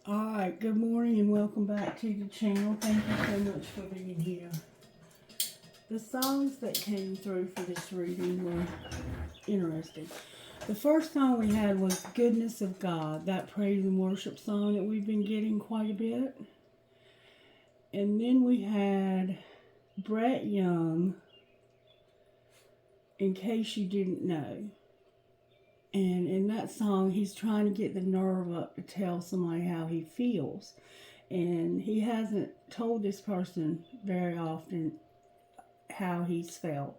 Alright, good morning and welcome back to the channel. Thank you so much for being here. The songs that came through for this reading were interesting. The first song we had was Goodness of God, that praise and worship song that we've been getting quite a bit. And then we had Brett Young, In Case You Didn't Know. And in that song, he's trying to get the nerve up to tell somebody how he feels. And he hasn't told this person very often how he's felt.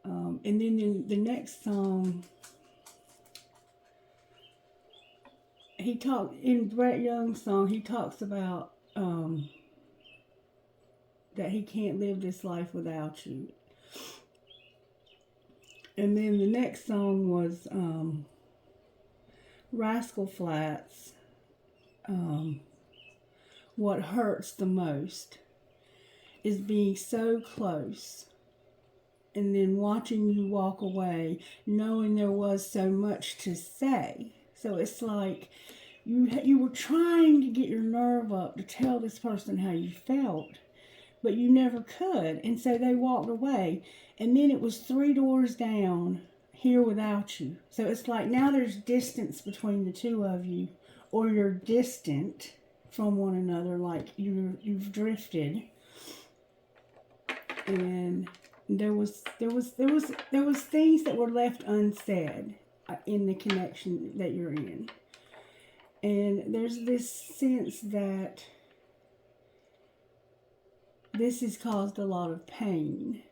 And then in the next song, in Brett Young's song, he talks about that he can't live this life without you. And then the next song was Rascal Flatts, What Hurts the Most is being so close and then watching you walk away, knowing there was so much to say. So it's like you were trying to get your nerve up to tell this person how you felt, but you never could. And so they walked away. And then it was 3 doors down, here without you. So it's like now there's distance between the two of you, or you're distant from one another, like you've drifted. And there was things that were left unsaid in the connection that you're in. And there's this sense that this has caused a lot of pain.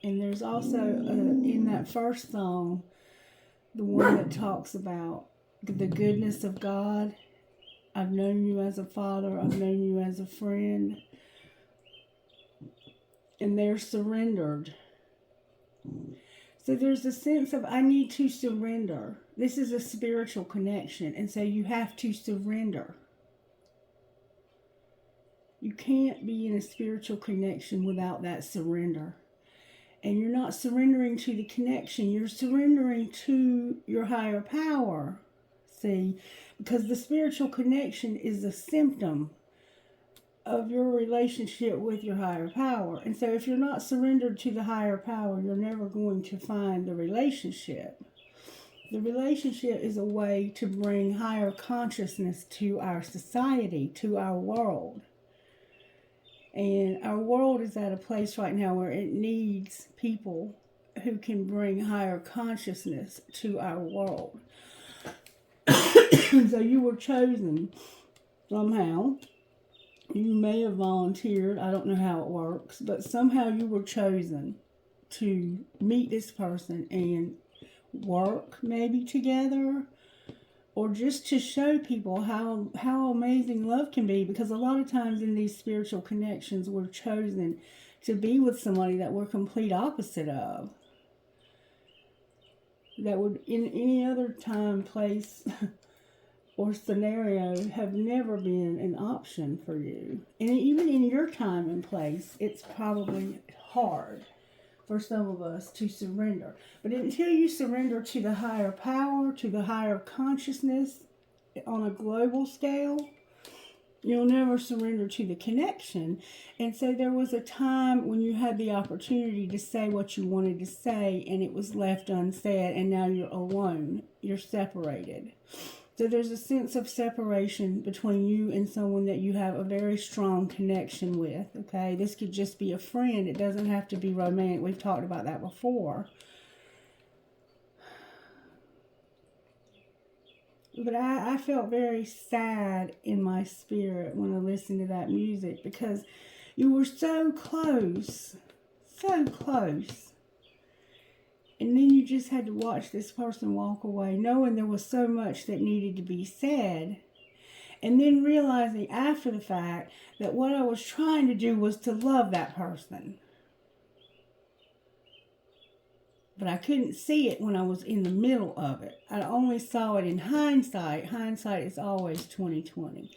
And there's also, in that first song, the one that talks about the goodness of God. I've known you as a father. I've known you as a friend. And they're surrendered. So there's a sense of, I need to surrender. This is a spiritual connection. And so you have to surrender. You can't be in a spiritual connection without that surrender. And you're not surrendering to the connection. You're surrendering to your higher power. See? Because the spiritual connection is a symptom of your relationship with your higher power. And so if you're not surrendered to the higher power, you're never going to find the relationship. The relationship is a way to bring higher consciousness to our society, to our world. And our world is at a place right now where it needs people who can bring higher consciousness to our world. So you were chosen somehow. You may have volunteered. I don't know how it works. But somehow you were chosen to meet this person and work maybe together. Or just to show people how amazing love can be. Because a lot of times in these spiritual connections, we're chosen to be with somebody that we're complete opposite of. That would, in any other time, place, or scenario, have never been an option for you. And even in your time and place, it's probably hard for some of us to surrender. But until you surrender to the higher power, to the higher consciousness on a global scale, you'll never surrender to the connection. And so there was a time when you had the opportunity to say what you wanted to say, and it was left unsaid, and now you're alone. You're separated. So there's a sense of separation between you and someone that you have a very strong connection with, okay? This could just be a friend. It doesn't have to be romantic. We've talked about that before. But I felt very sad in my spirit when I listened to that music because you were so close, so close. And then you just had to watch this person walk away, knowing there was so much that needed to be said. And then realizing after the fact that what I was trying to do was to love that person. But I couldn't see it when I was in the middle of it. I only saw it in hindsight. Hindsight is always 20/20.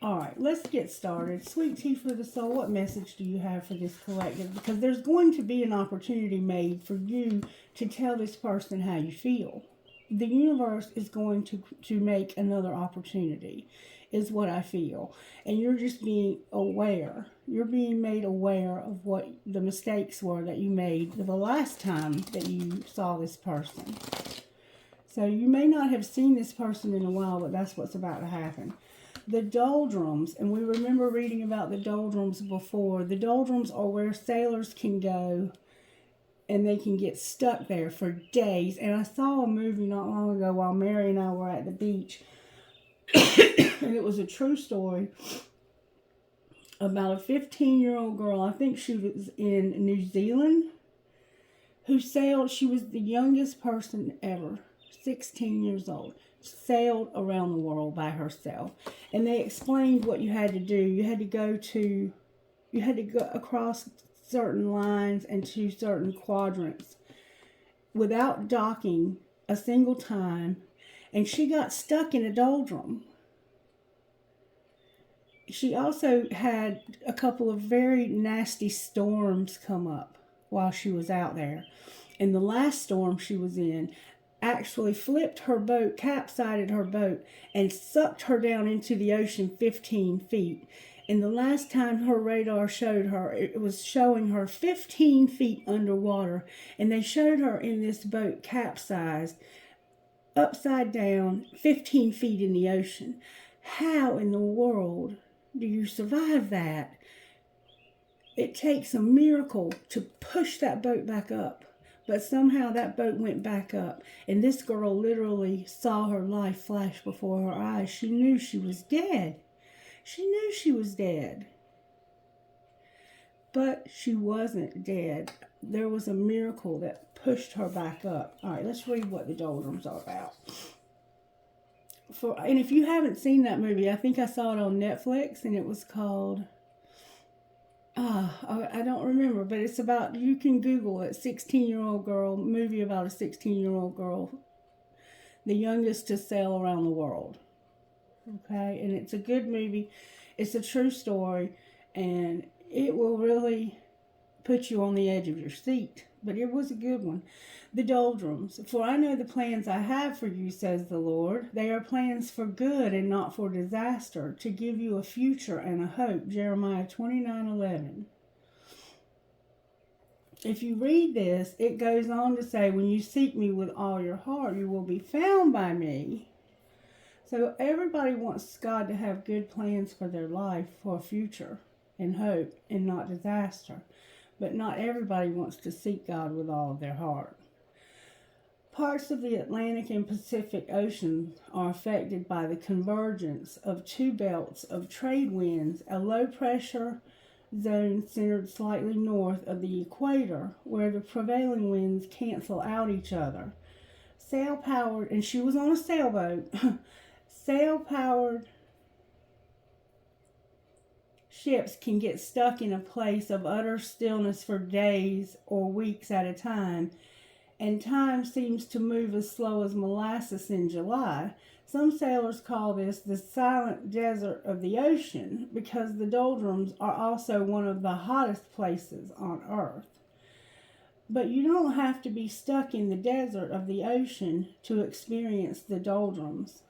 All right, let's get started. Sweet tea for the soul, what message do you have for this collective? Because there's going to be an opportunity made for you to tell this person how you feel. the universe is going to make another opportunity, is what I feel. And you're just being aware. You're being made aware of what the mistakes were that you made the last time that you saw this person. So you may not have seen this person in a while, but that's what's about to happen. The doldrums, and we remember reading about the doldrums before. The doldrums are where sailors can go and they can get stuck there for days. And I saw a movie not long ago while Mary and I were at the beach. And it was a true story about a 15-year-old girl. I think she was in New Zealand, who sailed. She was the youngest person ever, 16 years old. Sailed around the world by herself. And they explained what you had to do. You had to go across certain lines and to certain quadrants without docking a single time. And she got stuck in a doldrum. She also had a couple of very nasty storms come up while she was out there. And the last storm she was in actually flipped her boat, capsized her boat, and sucked her down into the ocean 15 feet. And the last time her radar showed her, it was showing her 15 feet underwater. And they showed her in this boat capsized, upside down, 15 feet in the ocean. How in the world do you survive that? It takes a miracle to push that boat back up. But somehow that boat went back up. And this girl literally saw her life flash before her eyes. She knew she was dead. She knew she was dead. But she wasn't dead. There was a miracle that pushed her back up. All right, let's read what the doldrums are about. And if you haven't seen that movie, I think I saw it on Netflix, and it was called... I don't remember, but it's about, you can Google it, 16-year-old girl, movie about a 16-year-old girl, the youngest to sail around the world. Okay, and it's a good movie. It's a true story, and it will really put you on the edge of your seat. But it was a good one. The doldrums. For I know the plans I have for you, says the Lord. They are plans for good and not for disaster, to give you a future and a hope. Jeremiah 29:11. If you read this, it goes on to say, when you seek me with all your heart, you will be found by me. So everybody wants God to have good plans for their life, for a future and hope and not disaster. But not everybody wants to seek God with all of their heart. Parts of the Atlantic and Pacific Oceans are affected by the convergence of two belts of trade winds, a low pressure zone centered slightly north of the equator, where the prevailing winds cancel out each other. Sail-powered, and she was on a sailboat, sail-powered ships can get stuck in a place of utter stillness for days or weeks at a time, and time seems to move as slow as molasses in July. Some sailors call this the silent desert of the ocean, because the doldrums are also one of the hottest places on earth. But you don't have to be stuck in the desert of the ocean to experience the doldrums.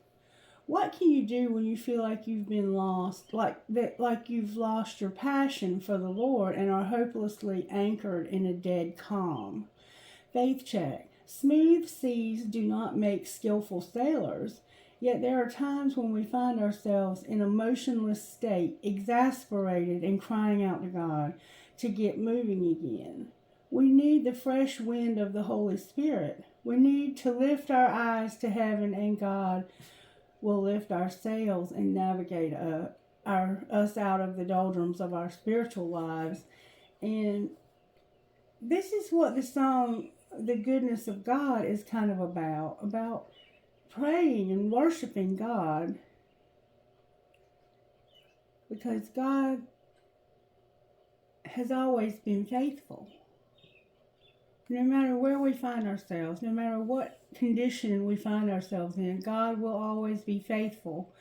What can you do when you feel like you've been lost, like you've lost your passion for the Lord and are hopelessly anchored in a dead calm? Faith check. Smooth seas do not make skillful sailors, yet there are times when we find ourselves in a motionless state, exasperated and crying out to God to get moving again. We need the fresh wind of the Holy Spirit. We need to lift our eyes to heaven, and God will lift our sails and navigate us out of the doldrums of our spiritual lives. And this is what the song, The Goodness of God, is kind of about praying and worshiping God. Because God has always been faithful. No matter where we find ourselves, no matter what condition we find ourselves in, God will always be faithful.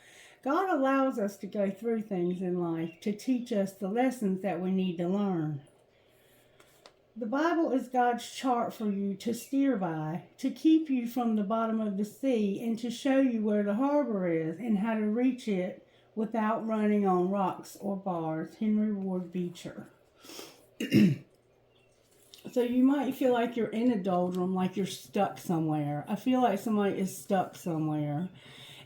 God allows us to go through things in life to teach us the lessons that we need to learn. The Bible is God's chart for you to steer by, to keep you from the bottom of the sea, and to show you where the harbor is and how to reach it without running on rocks or bars. Henry Ward Beecher. So you might feel like you're in a doldrum, like you're stuck somewhere. I feel like somebody is stuck somewhere.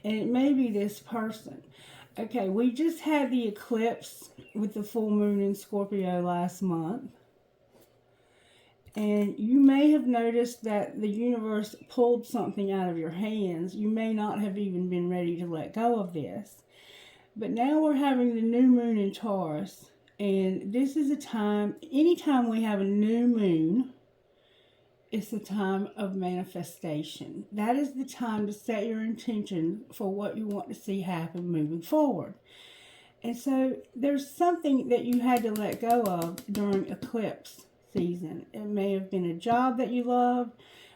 And it may be this person. Okay, we just had the eclipse with the full moon in Scorpio last month. And you may have noticed that the universe pulled something out of your hands. You may not have even been ready to let go of this. But now we're having the new moon in Taurus. And this is a time, anytime we have a new moon, it's a time of manifestation. That is the time to set your intention for what you want to see happen moving forward. And so there's something that you had to let go of during eclipse season. It may have been a job that you loved.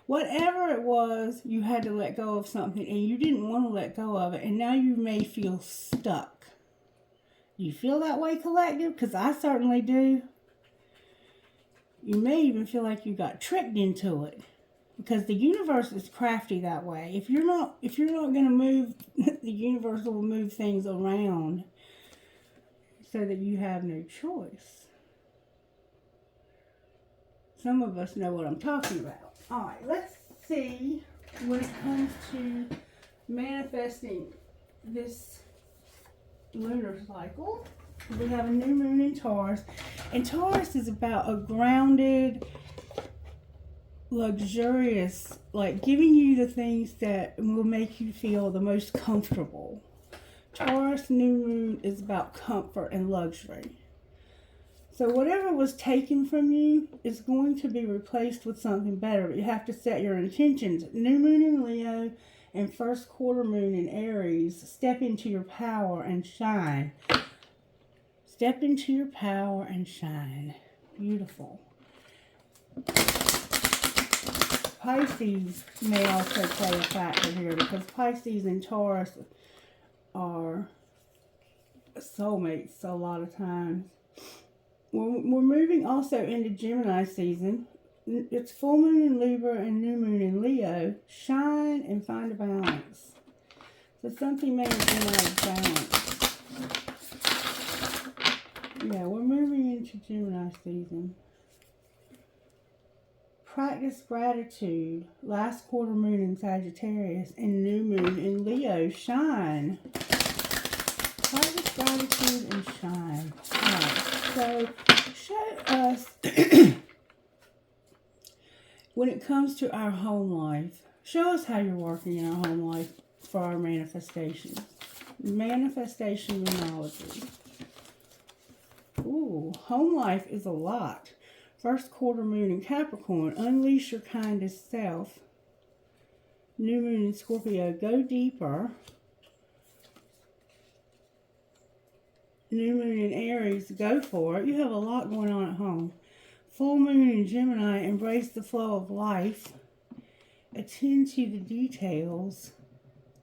Whatever it was, you had to let go of something and you didn't want to let go of it. And now you may feel stuck. You feel that way, collective? Because I certainly do. You may even feel like you got tricked into it. Because the universe is crafty that way. If you're not going to move, the universe will move things around so that you have no choice. Some of us know what I'm talking about. All right, let's see when it comes to manifesting this lunar cycle. We have a new moon in Taurus. And Taurus is about a grounded, luxurious, like giving you the things that will make you feel the most comfortable. Taurus new moon is about comfort and luxury. So whatever was taken from you is going to be replaced with something better. But you have to set your intentions. New moon in Leo and first quarter moon in Aries. Step into your power and shine. Step into your power and shine. Beautiful. Pisces may also play a factor here because Pisces and Taurus are soulmates a lot of times. We're moving also into Gemini season. It's full moon in Libra and new moon in Leo. Shine and find a balance. So something may have been out of balance. Yeah, we're moving into Gemini season. Practice gratitude. Last quarter moon in Sagittarius and new moon in Leo. Shine. Practice gratitude and shine. Alright, so show us when it comes to our home life. Show us how you're working in our home life for our manifestations. Manifestation numerology. Ooh, home life is a lot. First quarter moon in Capricorn. Unleash your kindest self. New moon in Scorpio. Go deeper. New moon in Aries. Go for it. You have a lot going on at home. Full moon in Gemini. Embrace the flow of life. Attend to the details.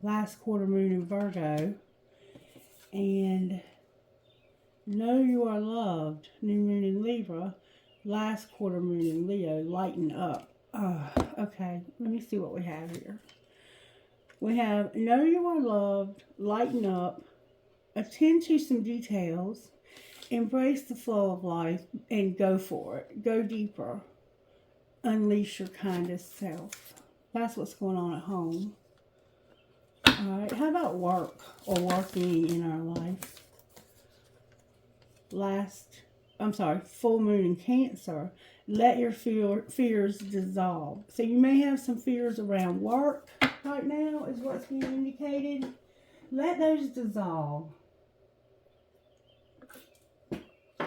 Last quarter moon in Virgo. And know you are loved. New moon in Libra. Last quarter moon in Leo. Lighten up. Okay, let me see what we have here. We have know you are loved. Lighten up. Attend to some details. Embrace the flow of life and go for it. Go deeper. Unleash your kindest self. That's what's going on at home. Alright, how about work or working in our life? Full moon in Cancer. Let your fears dissolve. So you may have some fears around work right now is what's being indicated. Let those dissolve.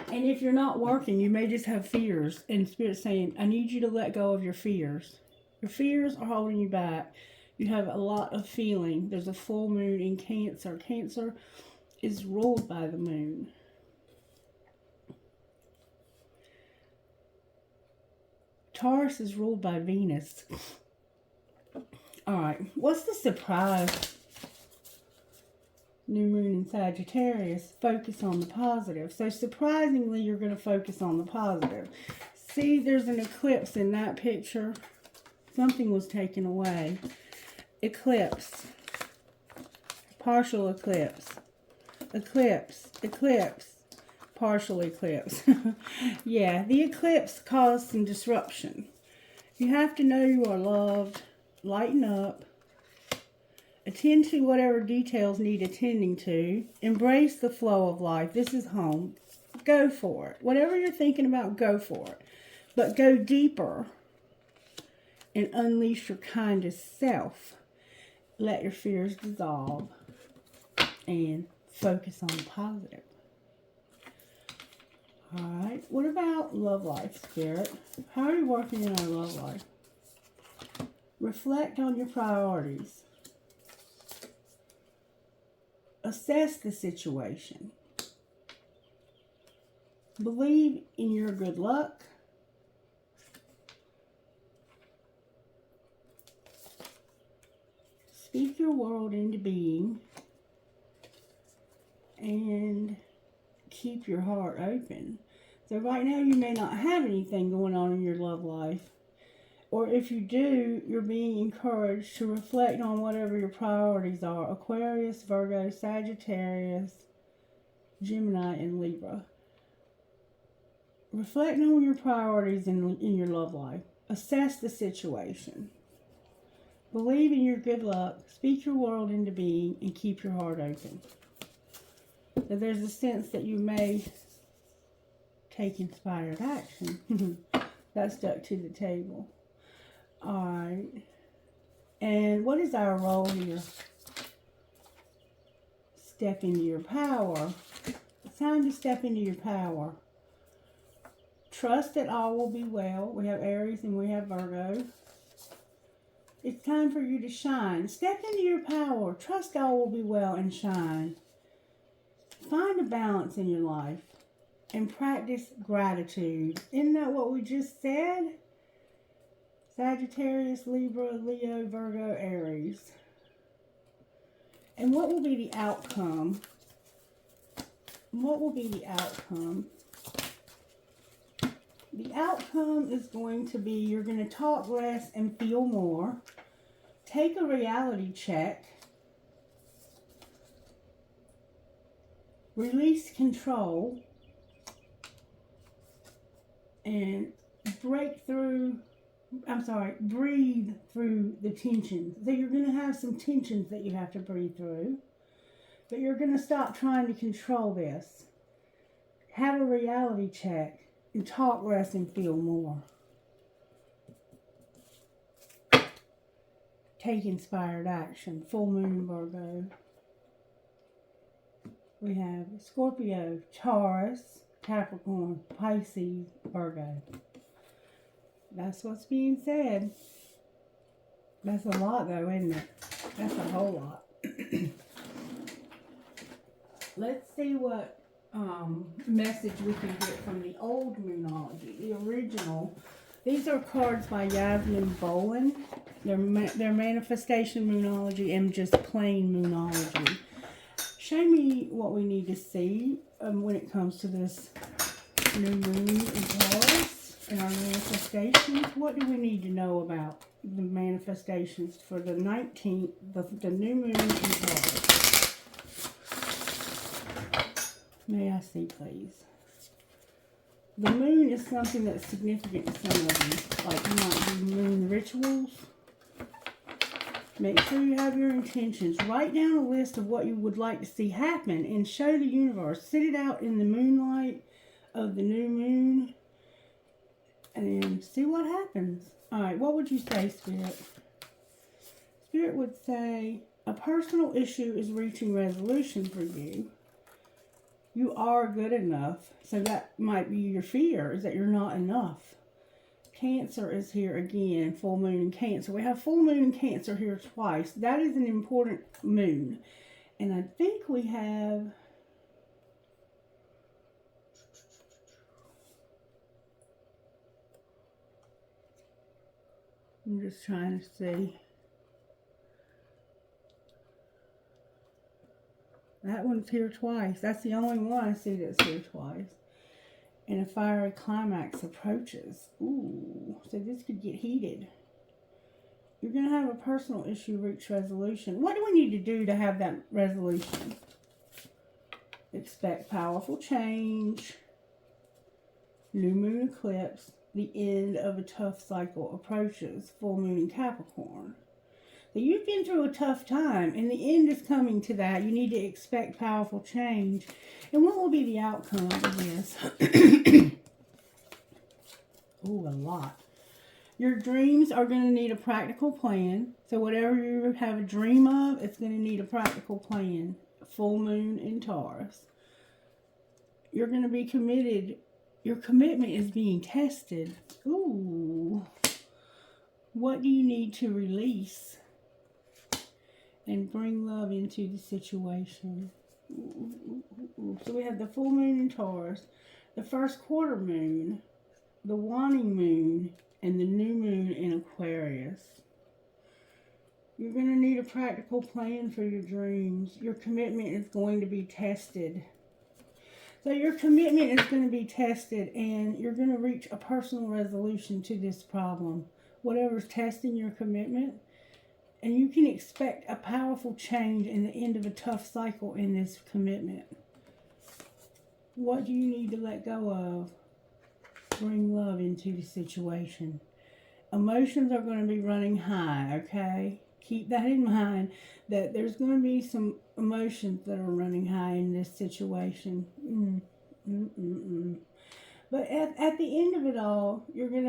And if you're not working, you may just have fears. And Spirit's saying, I need you to let go of your fears. Your fears are holding you back. You have a lot of feeling. There's a full moon in Cancer. Cancer is ruled by the moon. Taurus is ruled by Venus. Alright, what's the surprise? New moon in Sagittarius. Focus on the positive. So surprisingly, you're going to focus on the positive. See, there's an eclipse in that picture. Something was taken away. Eclipse. Partial eclipse. Eclipse. Eclipse. Partial eclipse. Yeah, the eclipse caused some disruption. You have to know you are loved. Lighten up. Attend to whatever details need attending to. Embrace the flow of life. This is home. Go for it. Whatever you're thinking about, go for it. But go deeper and unleash your kindest self. Let your fears dissolve and focus on the positive. Alright, what about love life, Spirit? How are you working in our love life? Reflect on your priorities. Assess the situation. Believe in your good luck. Speak your world into being. And keep your heart open. So right now you may not have anything going on in your love life. Or if you do, you're being encouraged to reflect on whatever your priorities are. Aquarius, Virgo, Sagittarius, Gemini, and Libra. Reflect on your priorities in your love life. Assess the situation. Believe in your good luck. Speak your world into being and keep your heart open. So there's a sense that you may take inspired action. That stuck to the table. Alright. And what is our role here? Step into your power. It's time to step into your power. Trust that all will be well. We have Aries and we have Virgo. It's time for you to shine. Step into your power. Trust all will be well and shine. Find a balance in your life and practice gratitude. Isn't that what we just said? Sagittarius, Libra, Leo, Virgo, Aries. And what will be the outcome? What will be the outcome? The outcome is going to be you're going to talk less and feel more. Take a reality check. Release control. And breathe through the tensions. So you're going to have some tensions that you have to breathe through. But you're going to stop trying to control this. Have a reality check and talk less and feel more. Take inspired action. Full moon Virgo. We have Scorpio, Taurus, Capricorn, Pisces, Virgo. That's what's being said. That's a lot though, isn't it? That's a whole lot. Let's see what message we can get from the old Moonology, the original. These are cards by Yasmin Boland. They're Manifestation Moonology and just plain Moonology. Show me what we need to see when it comes to this new moon in Taurus and our manifestations. What do we need to know about the manifestations for the 19th, the new moon in Taurus? May I see, please? The moon is something that's significant to some of you. Like you might do moon rituals. Make sure you have your intentions. Write down a list of what you would like to see happen and show the universe. Sit it out in the moonlight of the new moon and see what happens. Alright, what would you say, Spirit? Spirit would say, a personal issue is reaching resolution for you. You are good enough. So that might be your fear, is that you're not enough. Cancer is here again, full moon in Cancer. We have full moon in Cancer here twice. That is an important moon. And I think we have... I'm just trying to see. That one's here twice. That's the only one I see that's here twice. and a fiery climax approaches. Ooh, so this could get heated. You're going to have a personal issue reach resolution. What do we need to do to have that resolution? Expect powerful change. New moon eclipse. The end of a tough cycle approaches. Full moon in Capricorn. So you've been through a tough time, and the end is coming to that. You need to expect powerful change. And what will be the outcome of this? Ooh, a lot. Your dreams are going to need a practical plan. So whatever you have a dream of, it's going to need a practical plan. Full moon in Taurus. You're going to be committed. Your commitment is being tested. Ooh. What do you need to release and bring love into the situation? Ooh. So we have the full moon in Taurus, the first quarter moon, the waning moon, and the new moon in Aquarius. You're going to need a practical plan for your dreams. Your commitment is going to be tested. So your commitment is going to be tested, and you're going to reach a personal resolution to this problem. Whatever's testing your commitment. And you can expect a powerful change in the end of a tough cycle in this commitment. What do you need to let go of? Bring love into the situation. Emotions are going to be running high, okay? Keep that in mind, that there's going to be some emotions that are running high in this situation. But at the end of it all, you're going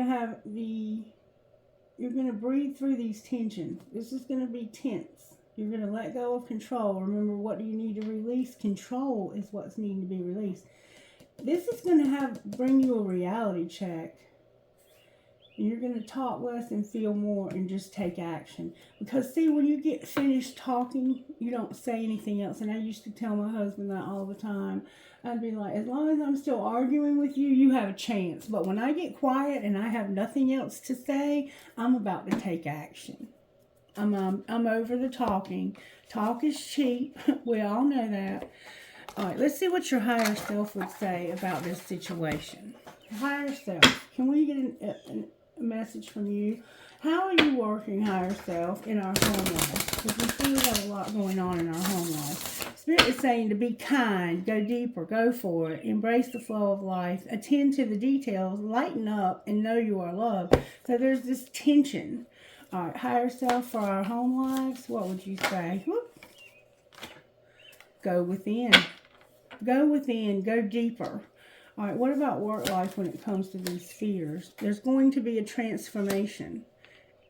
to breathe through these tensions. This is going to be tense. You're going to let go of control. Remember, what do you need to release? Control is what's needing to be released. This is going to bring you a reality check. And you're going to talk less and feel more and just take action. Because, see, when you get finished talking, you don't say anything else. And I used to tell my husband that all the time. I'd be like, as long as I'm still arguing with you, you have a chance. But when I get quiet and I have nothing else to say, I'm about to take action. I'm over the talking. Talk is cheap. We all know that. All right, let's see what your higher self would say about this situation. Higher self, can we get a message from you? How are you working, higher self, in our home life? Because we see we have a lot going on in our home life. Spirit is saying to be kind, go deeper, go for it, embrace the flow of life, attend to the details, lighten up, and know you are loved. So there's this tension. All right, higher self, for our home lives, what would you say? Whoop. Go within. Go within, go deeper. All right, what about work life when it comes to these fears? There's going to be a transformation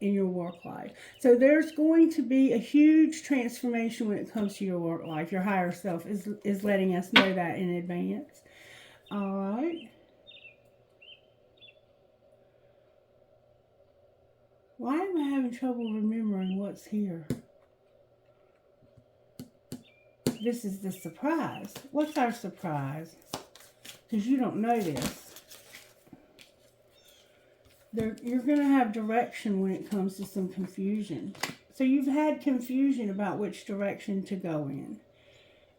in your work life. So there's going to be a huge transformation when it comes to your work life. Your higher self is letting us know that in advance. All right. Why am I having trouble remembering what's here? This is the surprise. What's our surprise? Because you don't know this. You're going to have direction when it comes to some confusion. So you've had confusion about which direction to go in.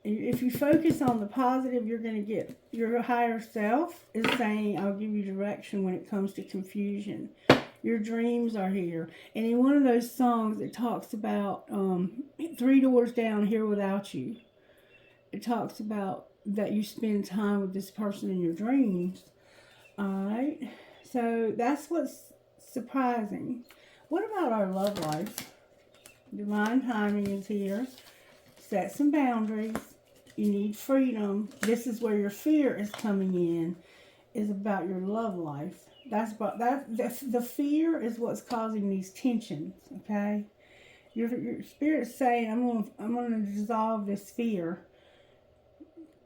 If you focus on the positive, you're going to get your higher self is saying, I'll give you direction when it comes to confusion. Your dreams are here. And in one of those songs, it talks about 3 doors down, here without you. It talks about that you spend time with this person in your dreams. All right. So that's what's surprising. What about our love life? Divine timing is here. Set some boundaries. You need freedom. This is where your fear is coming in, is about your love life. That's the fear is what's causing these tensions, okay? Your spirit is saying, I'm going to dissolve this fear.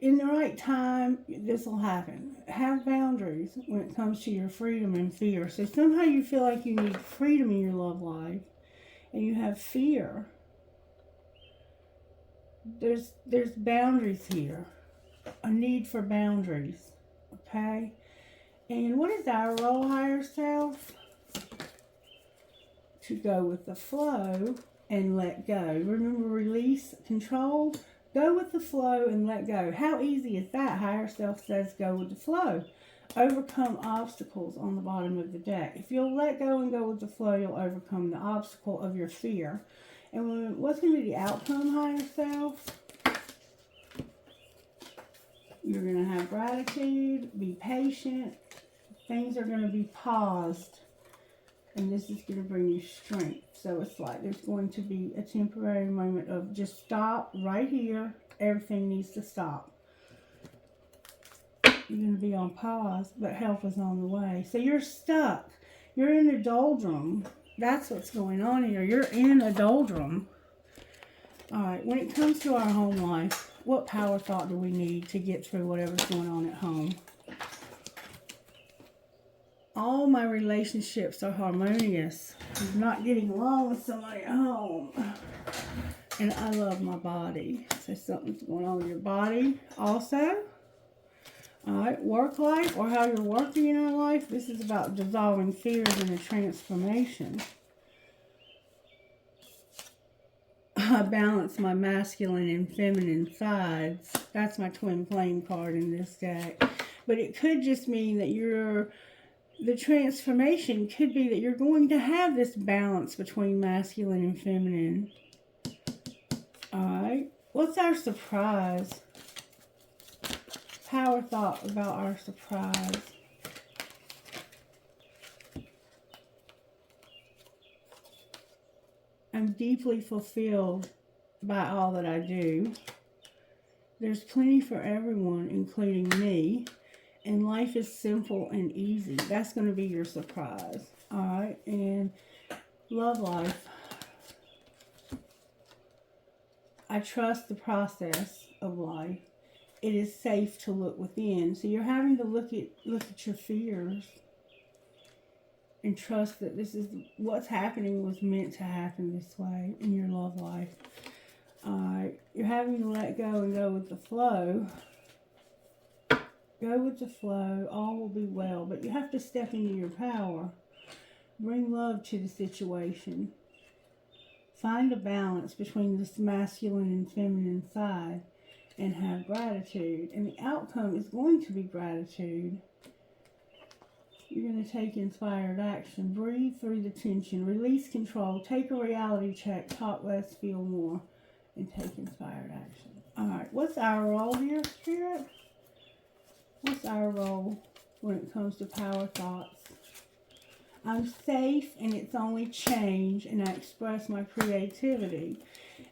In the right time, this will happen. Have boundaries when it comes to your freedom and fear. So somehow you feel like you need freedom in your love life, and you have fear. There's boundaries here. A need for boundaries. Okay? And what is our role, higher self? To go with the flow and let go. Remember, release, control. Go with the flow and let go. How easy is that? Higher self says go with the flow. Overcome obstacles on the bottom of the deck. If you'll let go and go with the flow, you'll overcome the obstacle of your fear. And what's going to be the outcome, higher self? You're going to have gratitude, be patient. Things are going to be paused. And this is going to bring you strength. So it's like there's going to be a temporary moment of just stop right here. Everything needs to stop. You're going to be on pause, but help is on the way. So you're stuck. You're in a doldrum. That's what's going on here. You're in a doldrum. All right, when it comes to our home life, what power thought do we need to get through whatever's going on at home? All my relationships are harmonious. I'm not getting along with somebody at home. And I love my body. So something's going on with your body also. All right, work life or how you're working in our life. This is about dissolving fears and a transformation. I balance my masculine and feminine sides. That's my twin flame card in this deck. But it could just mean that the transformation could be that you're going to have this balance between masculine and feminine. All right. What's our surprise? Power thought about our surprise. I'm deeply fulfilled by all that I do. There's plenty for everyone, including me. And life is simple and easy. That's going to be your surprise. All right. And love life. I trust the process of life. It is safe to look within. So you're having to look at your fears and trust that this is what's happening was meant to happen this way in your love life. You're having to let go and go with the flow. Go with the flow. All will be well. But you have to step into your power. Bring love to the situation. Find a balance between this masculine and feminine side. And have gratitude. And the outcome is going to be gratitude. You're going to take inspired action. Breathe through the tension. Release control. Take a reality check. Talk less, feel more. And take inspired action. Alright, what's our role here, Spirit? What's our role when it comes to power thoughts? I'm safe and it's only change and I express my creativity.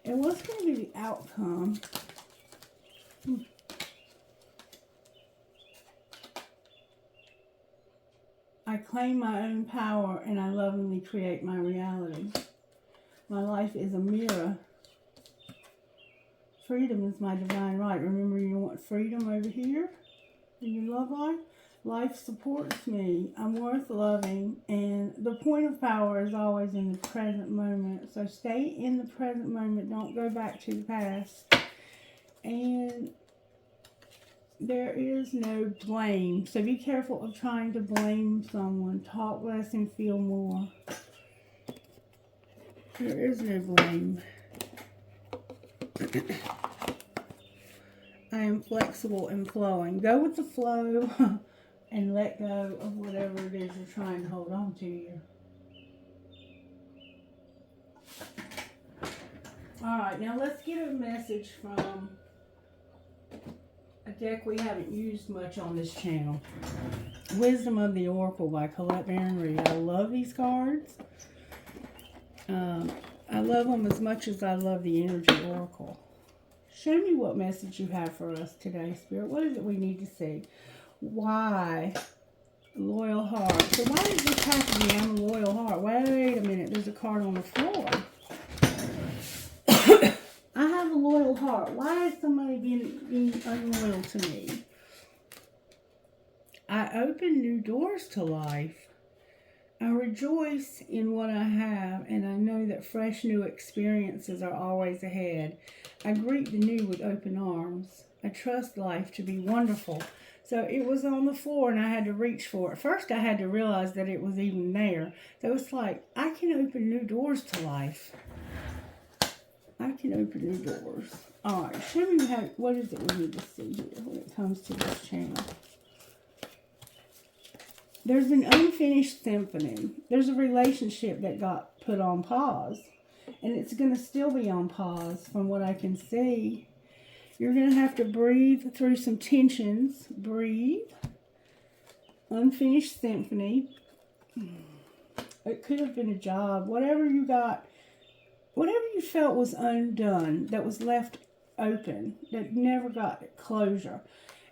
And what's going to be the outcome? I claim my own power and I lovingly create my reality. My life is a mirror. Freedom is my divine right. Remember, you want freedom over here in your love life? Life supports me. I'm worth loving. And the point of power is always in the present moment. So stay in the present moment. Don't go back to the past. And there is no blame. So be careful of trying to blame someone. Talk less and feel more. There is no blame. I am flexible and flowing. Go with the flow and let go of whatever it is you're trying to hold on to here. Alright, now let's get a message from a deck we haven't used much on this channel. Wisdom of the Oracle by Colette Baron Reid. I love these cards. I love them as much as I love the Energy Oracle. Show me what message you have for us today, Spirit. What is it we need to see? Why? Loyal heart. So why did this happen to me? I'm a loyal heart. Wait a minute. There's a card on the floor. I have a loyal heart. Why is somebody being unloyal to me? I open new doors to life. I rejoice in what I have, and I know that fresh new experiences are always ahead. I greet the new with open arms. I trust life to be wonderful. So it was on the floor, and I had to reach for it. First, I had to realize that it was even there. So it's like, I can open new doors to life. I can open new doors. All right, show me what is it we need to see here when it comes to this channel. There's an unfinished symphony. There's a relationship that got put on pause. And it's going to still be on pause from what I can see. You're going to have to breathe through some tensions. Breathe. Unfinished symphony. It could have been a job. Whatever you got, whatever you felt was undone, that was left open, that never got closure.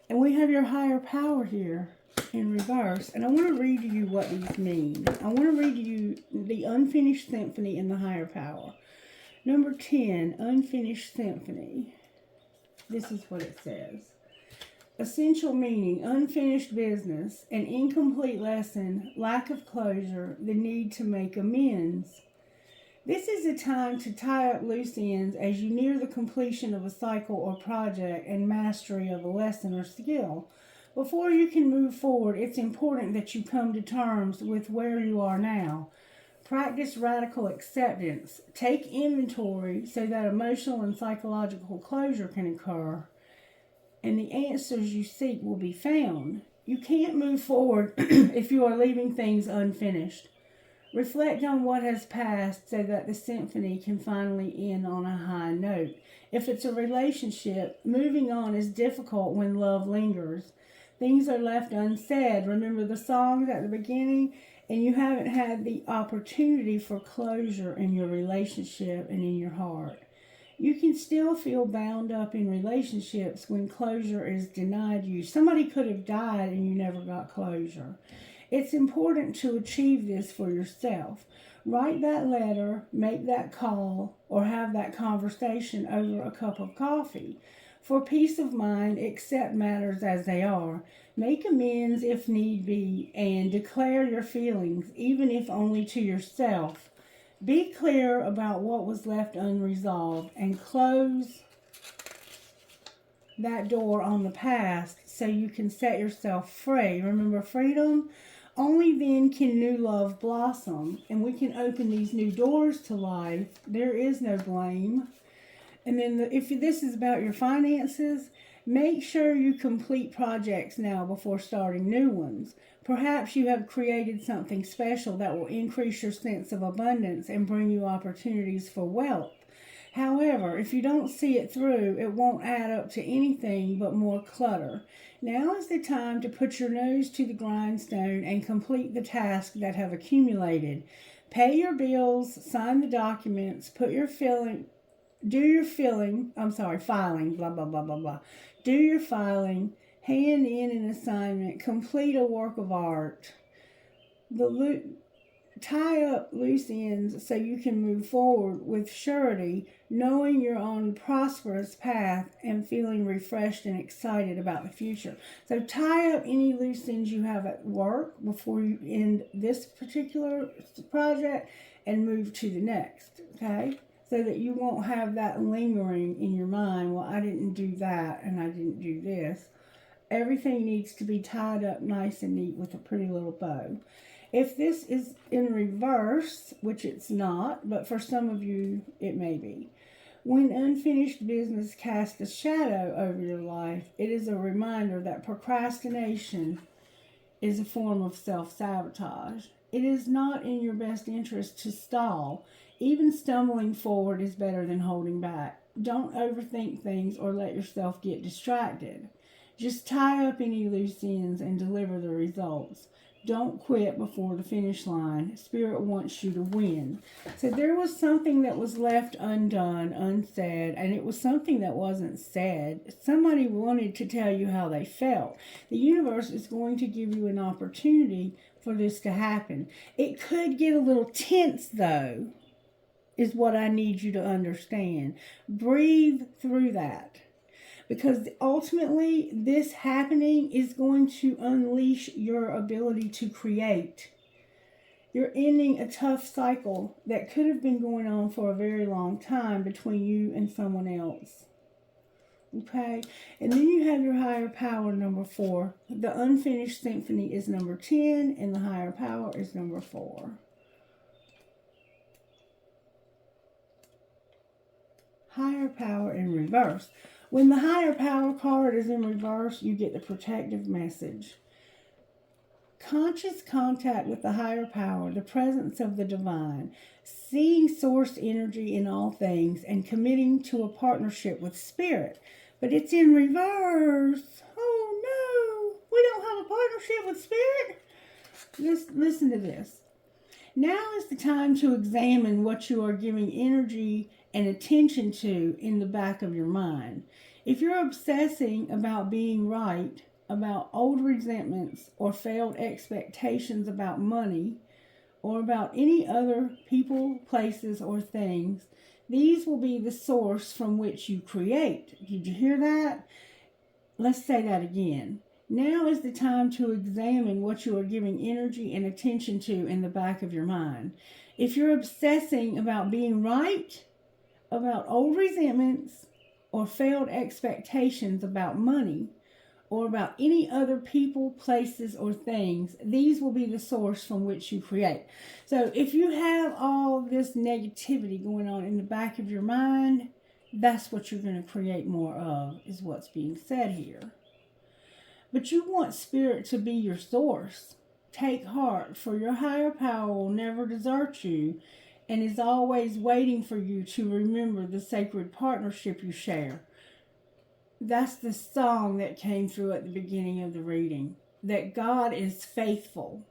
And we have your higher power here in reverse. And I want to read to you what these mean. I want to read to you the unfinished symphony and the higher power. Number 10, unfinished symphony. This is what it says. Essential meaning, unfinished business, an incomplete lesson, lack of closure, the need to make amends. This is a time to tie up loose ends as you near the completion of a cycle or project and mastery of a lesson or skill. Before you can move forward, it's important that you come to terms with where you are now. Practice radical acceptance. Take inventory so that emotional and psychological closure can occur, and the answers you seek will be found. You can't move forward if you are leaving things unfinished. Reflect on what has passed so that the symphony can finally end on a high note. If it's a relationship, moving on is difficult when love lingers. Things are left unsaid. Remember the songs at the beginning, and you haven't had the opportunity for closure in your relationship and in your heart. You can still feel bound up in relationships when closure is denied you. Somebody could have died and you never got closure. It's important to achieve this for yourself. Write that letter, make that call, or have that conversation over a cup of coffee. For peace of mind, accept matters as they are. Make amends if need be, and declare your feelings, even if only to yourself. Be clear about what was left unresolved and close that door on the past so you can set yourself free. Remember, freedom? Only then can new love blossom, and we can open these new doors to life. There is no blame. And then if this is about your finances, make sure you complete projects now before starting new ones. Perhaps you have created something special that will increase your sense of abundance and bring you opportunities for wealth. However, if you don't see it through, it won't add up to anything but more clutter. Now is the time to put your nose to the grindstone and complete the tasks that have accumulated. Pay your bills, sign the documents, filing, blah, blah, blah, blah, blah. Do your filing, hand in an assignment, complete a work of art. Tie up loose ends so you can move forward with surety, knowing you're on a prosperous path and feeling refreshed and excited about the future. So tie up any loose ends you have at work before you end this particular project and move to the next, okay? So that you won't have that lingering in your mind, well, I didn't do that and I didn't do this. Everything needs to be tied up nice and neat with a pretty little bow. If this is in reverse, which it's not, but for some of you it may be, when unfinished business casts a shadow over your life, it is a reminder that procrastination is a form of self-sabotage. It is not in your best interest to stall. Even stumbling forward is better than holding back. Don't overthink things or let yourself get distracted. Just tie up any loose ends and deliver the results. Don't quit before the finish line. Spirit wants you to win. So there was something that was left undone, unsaid, and it was something that wasn't said. Somebody wanted to tell you how they felt. The universe is going to give you an opportunity for this to happen. It could get a little tense, though, is what I need you to understand. Breathe through that. Because ultimately, this happening is going to unleash your ability to create. You're ending a tough cycle that could have been going on for a very long time between you and someone else. Okay? And then you have your higher power, number 4. The unfinished symphony is number 10, and the higher power is number 4. Higher power in reverse. When the higher power card is in reverse, you get the protective message. conscious contact with the higher power, the presence of the divine, seeing source energy in all things, and committing to a partnership with spirit. But it's in reverse. Oh no, we don't have a partnership with spirit. Just listen to this. Now is the time to examine what you are giving energy and attention to in the back of your mind. If you're obsessing about being right, about old resentments or failed expectations about money, or about any other people, places, or things, these will be the source from which you create. Did you hear that? Let's say that again. Now is the time to examine what you are giving energy and attention to in the back of your mind. If you're obsessing about being right, about old resentments, or failed expectations about money, or about any other people, places, or things, these will be the source from which you create. So if you have all this negativity going on in the back of your mind, that's what you're going to create more of, is what's being said here. But you want spirit to be your source. Take heart, for your higher power will never desert you and is always waiting for you to remember the sacred partnership you share. That's the song that came through at the beginning of the reading. That God is faithful.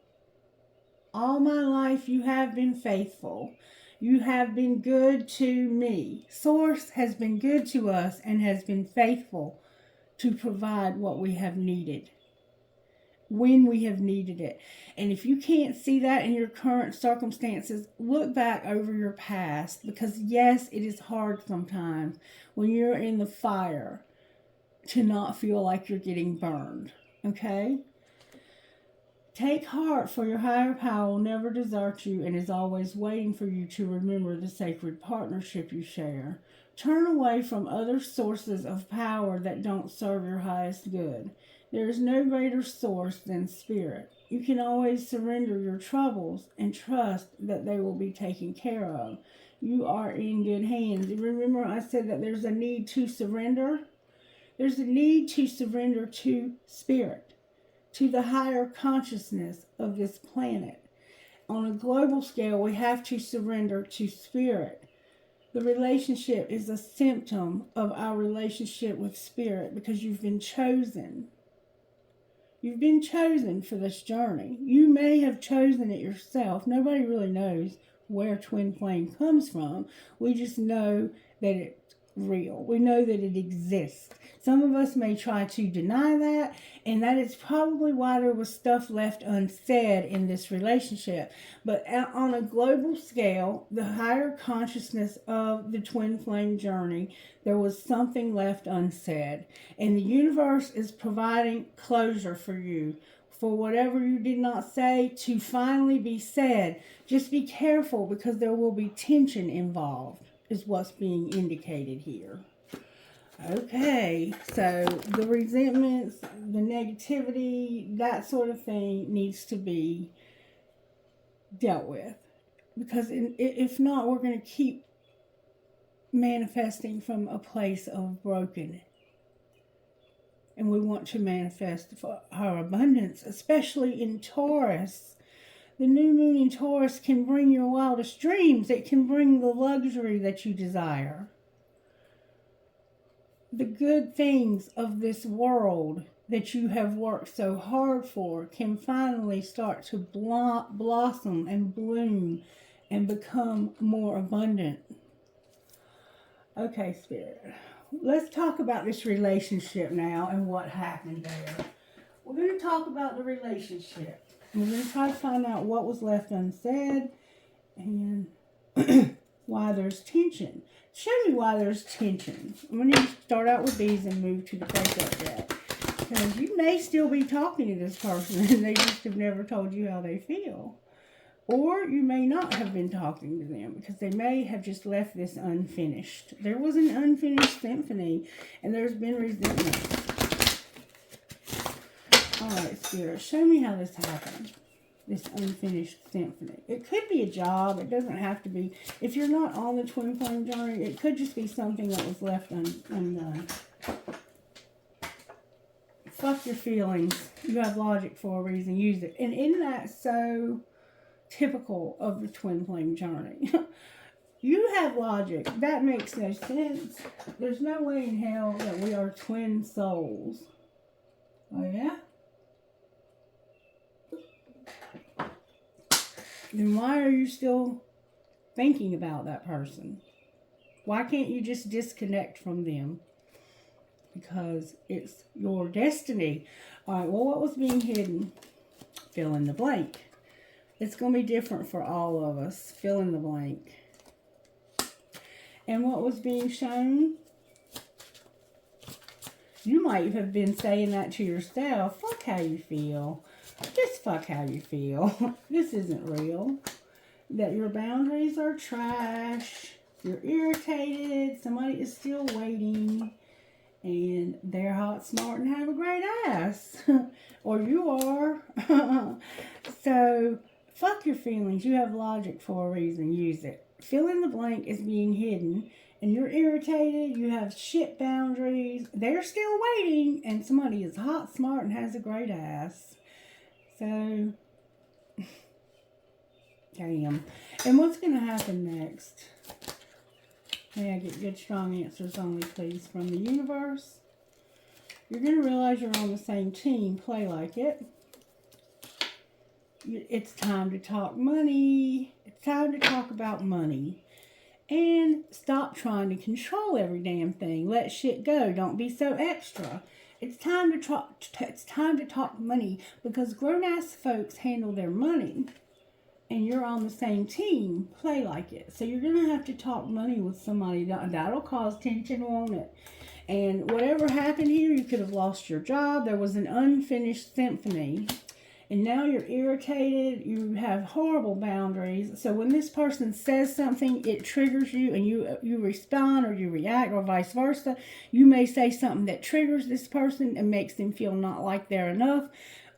All my life you have been faithful. You have been good to me. Source has been good to us and has been faithful to provide what we have needed when we have needed it. And if you can't see that in your current circumstances, look back over your past, because yes, it is hard sometimes when you're in the fire to not feel like you're getting burned. Okay? Take heart, for your higher power will never desert you and is always waiting for you to remember the sacred partnership you share. Turn away from other sources of power that don't serve your highest good. There is no greater source than spirit. You can always surrender your troubles and trust that they will be taken care of. You are in good hands. Remember I said that there's a need to surrender? There's a need to surrender to spirit, to the higher consciousness of this planet. On a global scale, we have to surrender to spirit. The relationship is a symptom of our relationship with spirit, because you've been chosen. You've been chosen for this journey. You may have chosen it yourself. Nobody really knows where twin flame comes from. We just know that it's real. We know that it exists. Some of us may try to deny that, and that is probably why there was stuff left unsaid in this relationship. But on a global scale, the higher consciousness of the twin flame journey, there was something left unsaid. And the universe is providing closure for you, for whatever you did not say to finally be said. Just be careful, because there will be tension involved, is what's being indicated here. Okay, so the resentments, the negativity, that sort of thing needs to be dealt with. Because if not, we're going to keep manifesting from a place of broken. And we want to manifest for our abundance, especially in Taurus. The new moon in Taurus can bring your wildest dreams. It can bring the luxury that you desire. The good things of this world that you have worked so hard for can finally start to blossom and bloom and become more abundant. Okay, Spirit. Let's talk about this relationship now and what happened there. We're going to talk about the relationship. We're going to try to find out what was left unsaid and why there's tension. Show me why there's tension. I'm going to start out with these and move to the breakup deck. Because you may still be talking to this person and they just have never told you how they feel. Or you may not have been talking to them because they may have just left this unfinished. There was an unfinished symphony and there's been resentment. Alright, Spirit, show me how this happened. This unfinished symphony. It could be a job. It doesn't have to be. If you're not on the twin flame journey, it could just be something that was left undone. fuck your feelings. You have logic for a reason. Use it. And isn't that so typical of the twin flame journey? You have logic. That makes no sense. There's no way in hell that we are twin souls. Oh, yeah? Then why are you still thinking about that person? Why can't you just disconnect from them? Because it's your destiny. All right, well, what was being hidden? Fill in the blank. It's going to be different for all of us. Fill in the blank. And what was being shown? You might have been saying that to yourself. Fuck how you feel. Just fuck how you feel. This isn't real. That your boundaries are trash. You're irritated. Somebody is still waiting. And they're hot, smart, and have a great ass. Or you are. So, fuck your feelings. You have logic for a reason. Use it. Fill in the blank is being hidden. And you're irritated. You have shit boundaries. They're still waiting. And somebody is hot, smart, and has a great ass. So, damn. And what's going to happen next? May I get good, strong answers only, please, from the universe? You're going to realize you're on the same team. Play like it. It's time to talk money. It's time to talk about money. And stop trying to control every damn thing. Let shit go. Don't be so extra. It's time to talk money, because grown-ass folks handle their money. And you're on the same team. Play like it. So you're going to have to talk money with somebody. That'll cause tension, won't it? And whatever happened here, you could have lost your job. There was an unfinished symphony. And now you're irritated. You have horrible boundaries. So when this person says something, it triggers you, and you respond or you react, or vice versa. You may say something that triggers this person and makes them feel not like they're enough,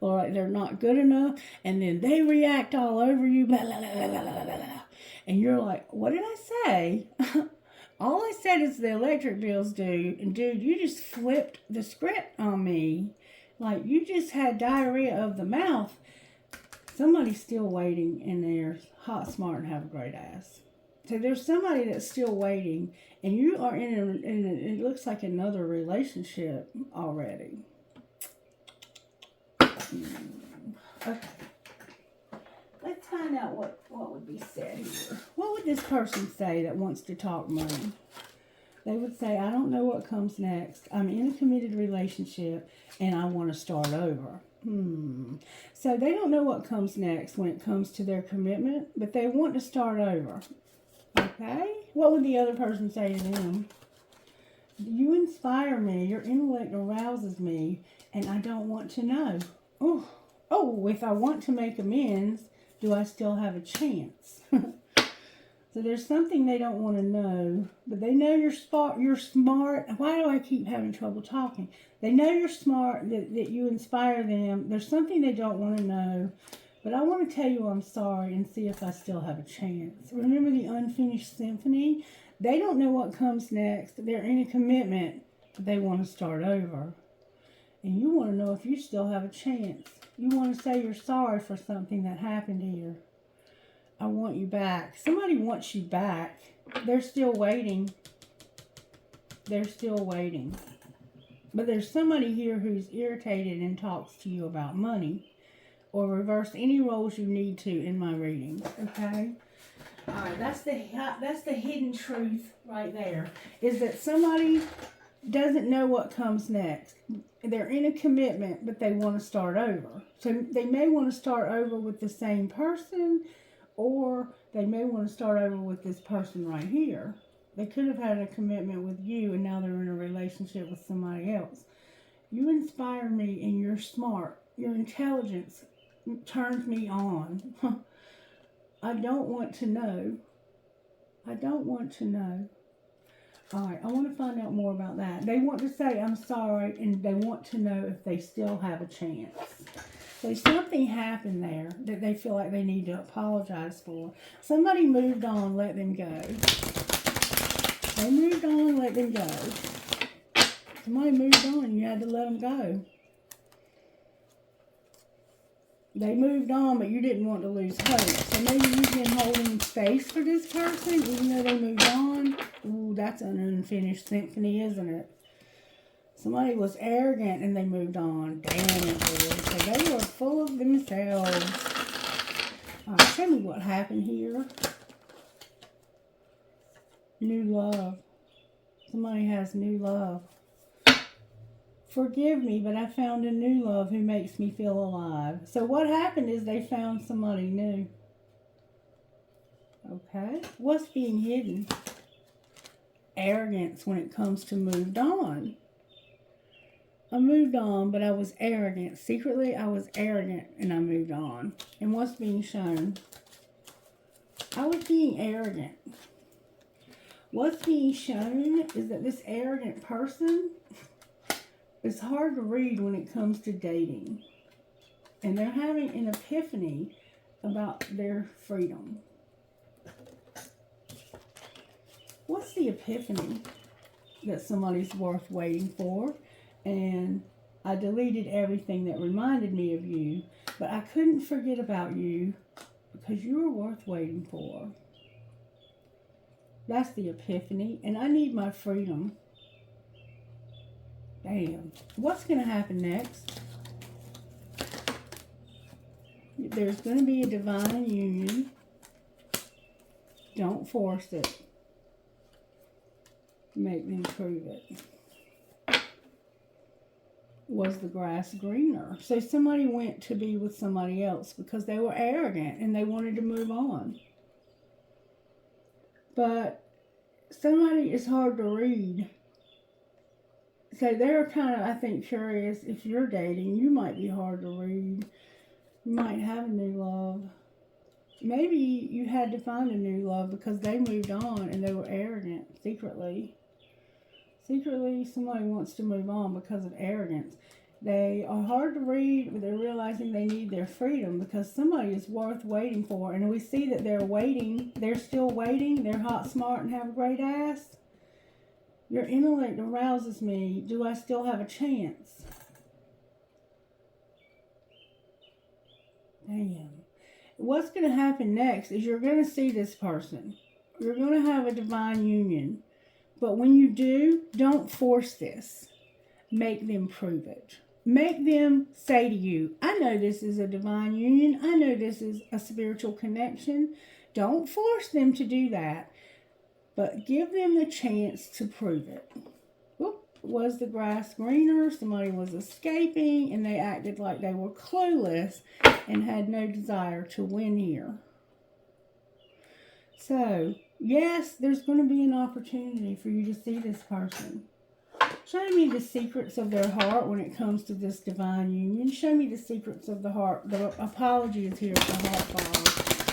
or like they're not good enough, and then they react all over you, blah, blah, blah, blah, blah, blah, blah. And you're like, what did I say? All I said is the electric bills due, and dude, you just flipped the script on me. Like, you just had diarrhea of the mouth. Somebody's still waiting, and they're hot, smart, and have a great ass. So there's somebody that's still waiting, and you are in it looks like another relationship already. Okay. Let's find out what would be said here. What would this person say that wants to talk money? They would say, I don't know what comes next. I'm in a committed relationship and I want to start over. So they don't know what comes next when it comes to their commitment, but they want to start over. Okay? What would the other person say to them? You inspire me. Your intellect arouses me, and I don't want to know. Oh, if I want to make amends, do I still have a chance? So there's something they don't want to know, but they know you're smart. Why do I keep having trouble talking? They know you're smart, that you inspire them. There's something they don't want to know, but I want to tell you I'm sorry and see if I still have a chance. Remember the unfinished symphony? They don't know what comes next. They're in a commitment, but they want to start over. And you want to know if you still have a chance. You want to say you're sorry for something that happened here. I want you back. Somebody wants you back. They're still waiting. They're still waiting. But there's somebody here who's irritated and talks to you about money. Or reverse any roles you need to in my readings. Okay? Alright, that's the hidden truth right there. Is that somebody doesn't know what comes next. They're in a commitment, but they want to start over. So they may want to start over with the same person, or they may want to start over with this person right here. They could have had a commitment with you, and now they're in a relationship with somebody else. You inspire me, and you're smart. Your intelligence turns me on. I don't want to know. I don't want to know. Alright, I want to find out more about that. They want to say, I'm sorry, and they want to know if they still have a chance. So something happened there that they feel like they need to apologize for. Somebody moved on, let them go. They moved on, let them go. Somebody moved on, you had to let them go. They moved on, but you didn't want to lose hope. So maybe you've been holding space for this person, even though they moved on. Ooh, that's an unfinished symphony, isn't it? Somebody was arrogant and they moved on. Damn it, boy. So they were full of themselves. All right, show me what happened here. New love. Somebody has new love. Forgive me, but I found a new love who makes me feel alive. So what happened is they found somebody new. Okay. What's being hidden? Arrogance when it comes to moved on. I moved on, but I was arrogant. Secretly, I was arrogant and I moved on. And what's being shown? I was being arrogant. What's being shown is that this arrogant person is hard to read when it comes to dating. And they're having an epiphany about their freedom. What's the epiphany? That somebody's worth waiting for. And I deleted everything that reminded me of you. But I couldn't forget about you because you were worth waiting for. That's the epiphany. And I need my freedom. Damn. What's going to happen next? There's going to be a divine union. Don't force it. Make them prove it. Was the grass greener? So somebody went to be with somebody else because they were arrogant and they wanted to move on. But somebody is hard to read. So they're kind of, I think, curious. If you're dating, you might be hard to read. You might have a new love. Maybe you had to find a new love because they moved on and they were arrogant secretly. Secretly, somebody wants to move on because of arrogance. They are hard to read, but they're realizing they need their freedom because somebody is worth waiting for. And we see that they're waiting. They're still waiting. They're hot, smart, and have a great ass. Your intellect arouses me. Do I still have a chance? Damn. What's going to happen next is you're going to see this person. You're going to have a divine union. But when you do, don't force this. Make them prove it. Make them say to you, I know this is a divine union. I know this is a spiritual connection. Don't force them to do that. But give them the chance to prove it. Whoop, was the grass greener? Somebody was escaping and they acted like they were clueless and had no desire to win here. So, yes, there's going to be an opportunity for you to see this person. Show me the secrets of their heart when it comes to this divine union. Show me the secrets of the heart. The apology is here for heart fire.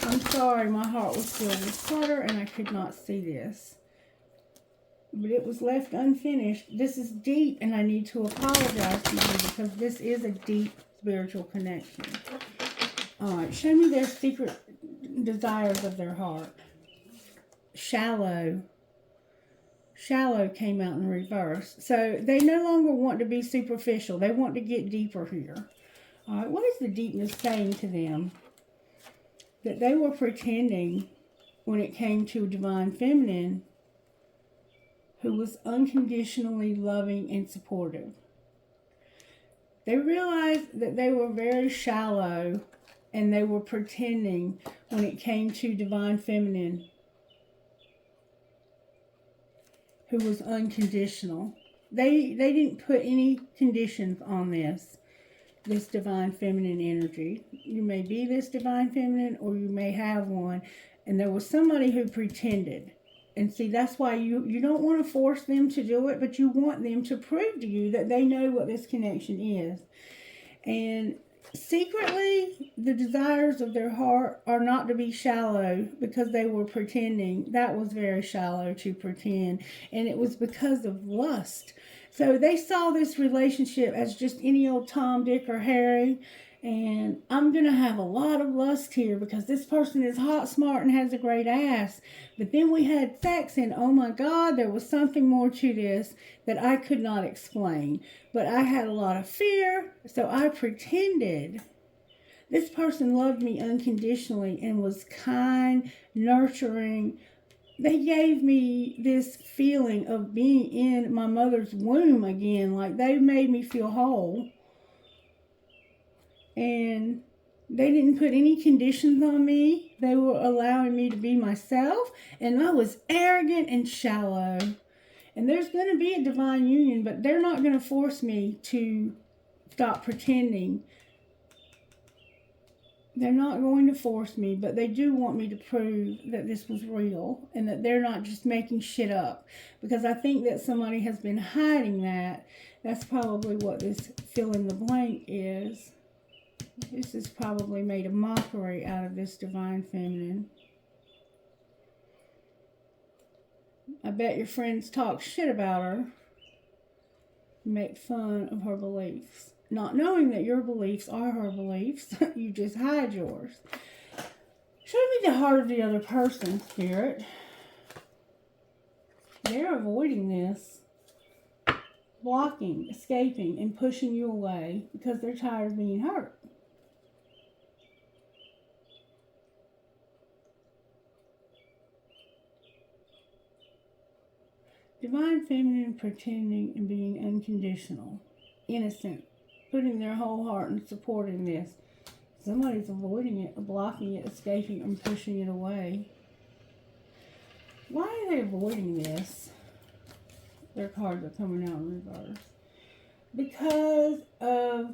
I'm sorry, my heart was filled with clutter and I could not see this. But it was left unfinished. This is deep and I need to apologize to you because this is a deep spiritual connection. Alright, show me their secret desires of their heart. Shallow. Shallow came out in reverse. So they no longer want to be superficial. They want to get deeper here. Alright, what is the deepness saying to them? That they were pretending when it came to a divine feminine who was unconditionally loving and supportive. They realized that they were very shallow and they were pretending when it came to divine feminine who was unconditional. They didn't put any conditions on this divine feminine energy. You may be this divine feminine or you may have one. And there was somebody who pretended. And see, that's why you don't want to force them to do it, but you want them to prove to you that they know what this connection is. And secretly, the desires of their heart are not to be shallow because they were pretending. That was very shallow to pretend. And it was because of lust. So they saw this relationship as just any old Tom, Dick, or Harry. And I'm going to have a lot of lust here because this person is hot, smart, and has a great ass. But then we had sex and oh my God, there was something more to this that I could not explain. But I had a lot of fear, so I pretended This person loved me unconditionally and was kind, nurturing. They gave me this feeling of being in my mother's womb again. Like, they made me feel whole. And they didn't put any conditions on me. They were allowing me to be myself. And I was arrogant and shallow. And there's going to be a divine union, but they're not going to force me to stop pretending. They're not going to force me, but they do want me to prove that this was real and that they're not just making shit up. Because I think that somebody has been hiding that. That's probably what this fill in the blank is. This has probably made a mockery out of this divine feminine. I bet your friends talk shit about her. Make fun of her beliefs. Not knowing that your beliefs are her beliefs. You just hide yours. Show me the heart of the other person, Spirit. They're avoiding this. Blocking, escaping, and pushing you away because they're tired of being hurt. Divine feminine pretending and being unconditional, innocent, putting their whole heart and supporting this. Somebody's avoiding it, blocking it, escaping, and pushing it away. Why are they avoiding this? Their cards are coming out in reverse. Because of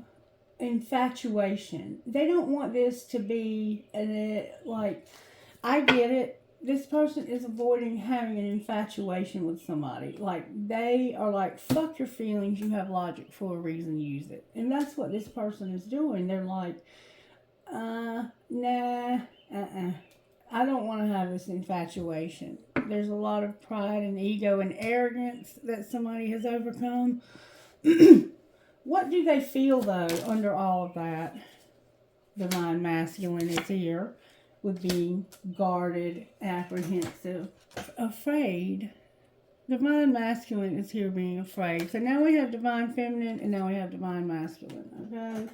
infatuation. They don't want this to be like, I get it. This person is avoiding having an infatuation with somebody. Like, they are like, fuck your feelings, you have logic for a reason, use it. And that's what this person is doing. They're like, I don't want to have this infatuation. There's a lot of pride and ego and arrogance that somebody has overcome. What do they feel, though, under all of that? Divine masculine is here. With being guarded, apprehensive, afraid. Divine masculine is here being afraid. So now we have divine feminine and now we have divine masculine. Okay?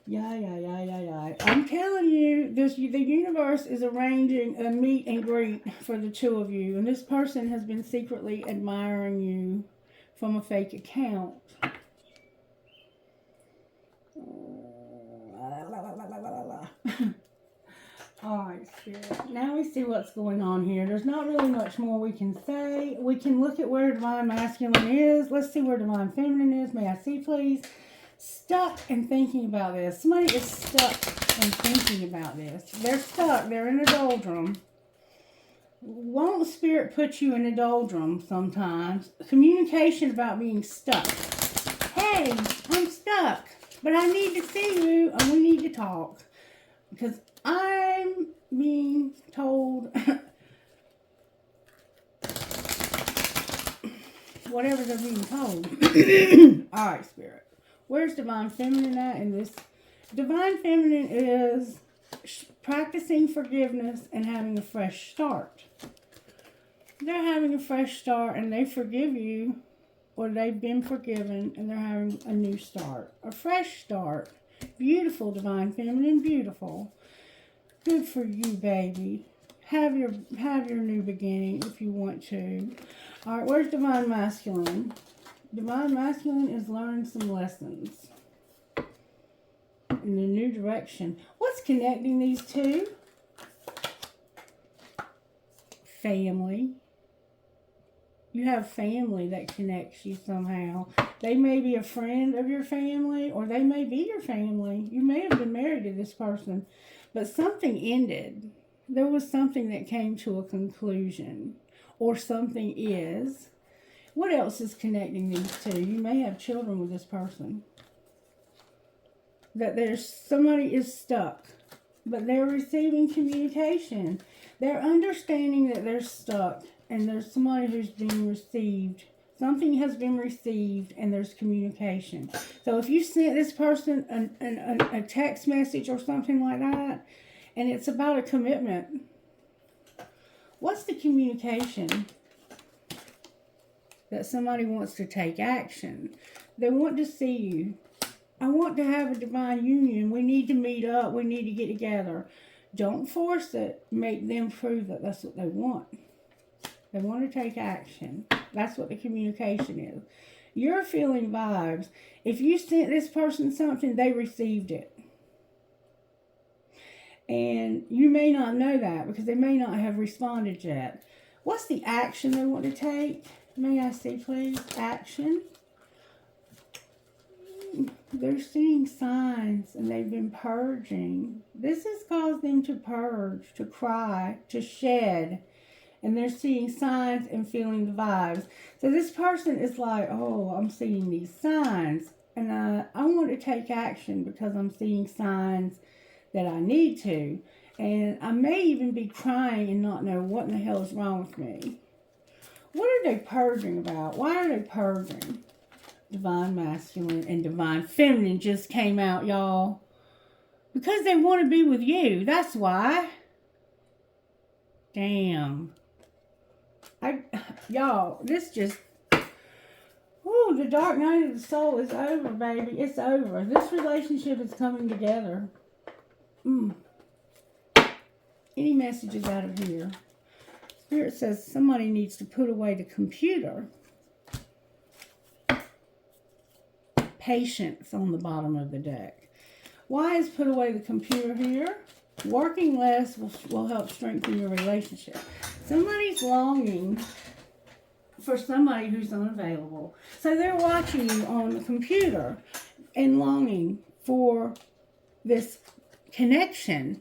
Yeah. I'm telling you, the universe is arranging a meet and greet for the two of you. And this person has been secretly admiring you from a fake account. Alright, Spirit. Now we see what's going on here. There's not really much more we can say. We can look at where divine masculine is. Let's see where divine feminine is. May I see, please? Stuck and thinking about this. Somebody is stuck and thinking about this. They're stuck. They're in a doldrum. Won't Spirit put you in a doldrum sometimes? Communication about being stuck. Hey, I'm stuck, but I need to see you and we need to talk. Because I'm being told whatever they're being told. Alright, Spirit. Where's divine feminine at in this? Divine feminine is practicing forgiveness and having a fresh start. They're having a fresh start and they forgive you, or they've been forgiven and they're having a new start. A fresh start. Beautiful, divine feminine, beautiful. Good for you, baby. Have your new beginning if you want to. All right, where's divine masculine? Divine masculine is learning some lessons in a new direction. What's connecting these two? Family. You have family that connects you somehow. They may be a friend of your family, or they may be your family. You may have been married to this person, but something ended. There was something that came to a conclusion, or something is. What else is connecting these two? You may have children with this person. That there's somebody is stuck, but they're receiving communication. They're understanding that they're stuck. And there's somebody who's being received. Something has been received and there's communication. So if you sent this person a text message or something like that, and it's about a commitment, what's the communication? That somebody wants to take action. They want to see you. I want to have a divine union. We need to meet up. We need to get together. Don't force it. Make them prove that that's what they want. They want to take action. That's what the communication is. You're feeling vibes. If you sent this person something, they received it. And you may not know that because they may not have responded yet. What's the action they want to take? May I see, please? Action. They're seeing signs and they've been purging. This has caused them to purge, to cry, to shed. And they're seeing signs and feeling the vibes. So this person is like, oh, I'm seeing these signs. And I want to take action because I'm seeing signs that I need to. And I may even be crying and not know what in the hell is wrong with me. What are they purging about? Why are they purging? Divine masculine and divine feminine just came out, y'all. Because they want to be with you. That's why. Damn. Y'all, this just... Ooh, the dark night of the soul is over, baby. It's over. This relationship is coming together. Any messages out of here? Spirit says somebody needs to put away the computer. Patience on the bottom of the deck. Why is put away the computer here? Working less will help strengthen your relationship. Somebody's longing for somebody who's unavailable. So they're watching you on the computer and longing for this connection.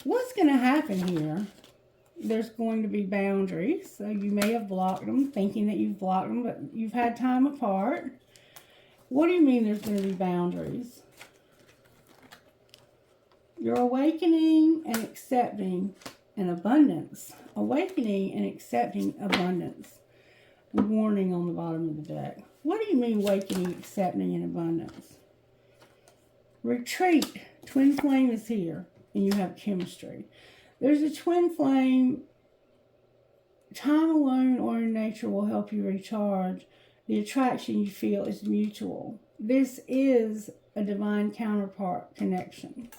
What's going to happen here? There's going to be boundaries. So you may have blocked them, thinking that you've blocked them, but you've had time apart. What do you mean there's going to be boundaries? You're awakening and accepting an abundance. Awakening and accepting abundance. A warning on the bottom of the deck. What do you mean awakening, accepting, and abundance? Retreat. Twin flame is here. And you have chemistry. There's a twin flame. Time alone or in nature will help you recharge. The attraction you feel is mutual. This is a divine counterpart connection.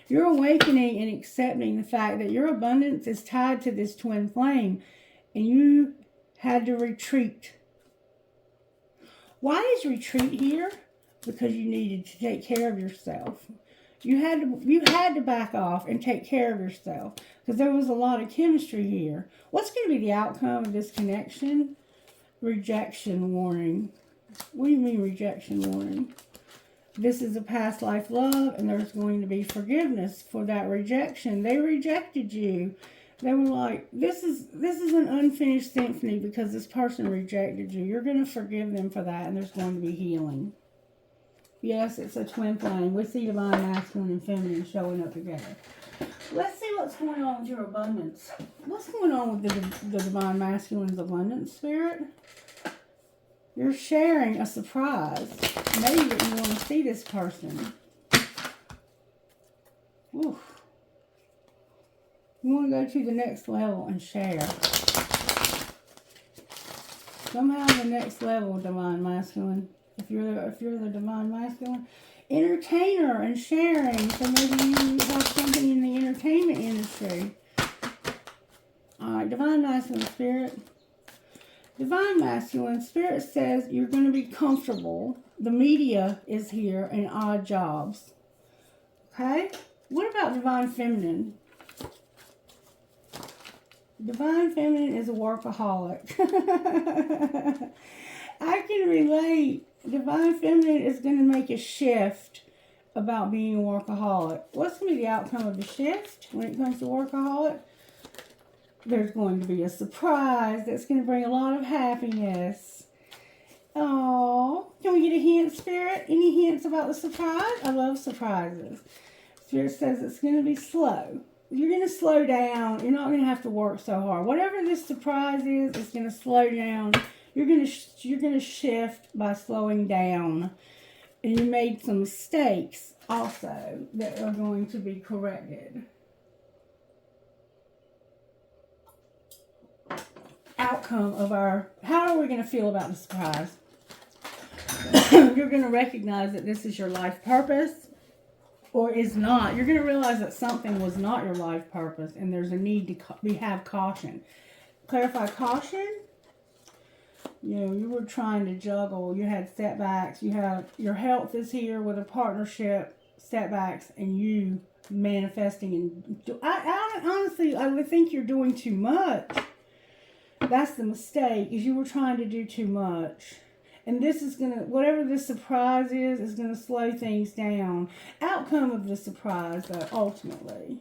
You're awakening and accepting the fact that your abundance is tied to this twin flame. And you had to retreat. Why is retreat here? Because you needed to take care of yourself. You had to back off and take care of yourself because there was a lot of chemistry here. What's going to be the outcome of this connection? Rejection warning. What do you mean rejection warning? This is a past life love and there's going to be forgiveness for that rejection. They rejected you. They were like, this is an unfinished symphony because this person rejected you. You're going to forgive them for that and there's going to be healing. Yes, it's a twin flame. We see divine masculine and feminine showing up together. Let's see what's going on with your abundance. What's going on with the divine masculine's abundance, Spirit? You're sharing a surprise. Maybe that you want to see this person. Oof. You want to go to the next level and share. Somehow the next level, divine masculine. If you're the divine masculine, entertainer and sharing. So maybe you have something in the entertainment industry. All right, divine masculine spirit. Divine masculine spirit says you're going to be comfortable. The media is here and odd jobs. Okay. What about divine feminine? Divine feminine is a workaholic. I can relate. Divine feminine is going to make a shift about being a workaholic. What's going to be the outcome of the shift when it comes to workaholic? There's going to be a surprise that's going to bring a lot of happiness. Oh, can we get a hint, Spirit? Any hints about the surprise? I love surprises. Spirit says it's going to be slow. You're going to slow down. You're not going to have to work so hard. Whatever this surprise is, it's going to slow down. You're going to shift by slowing down. And you made some mistakes also that are going to be corrected. Outcome of how are we going to feel about the surprise? You're you're going to recognize that this is your life purpose or is not. You're going to realize that something was not your life purpose and there's a need to have caution. Clarify caution. You know, you were trying to juggle. You had setbacks. You have your health is here with a partnership, setbacks, and you manifesting. And I honestly, I would think you're doing too much. That's the mistake, is you were trying to do too much. And this is going to, whatever this surprise is going to slow things down. Outcome of the surprise, though, ultimately.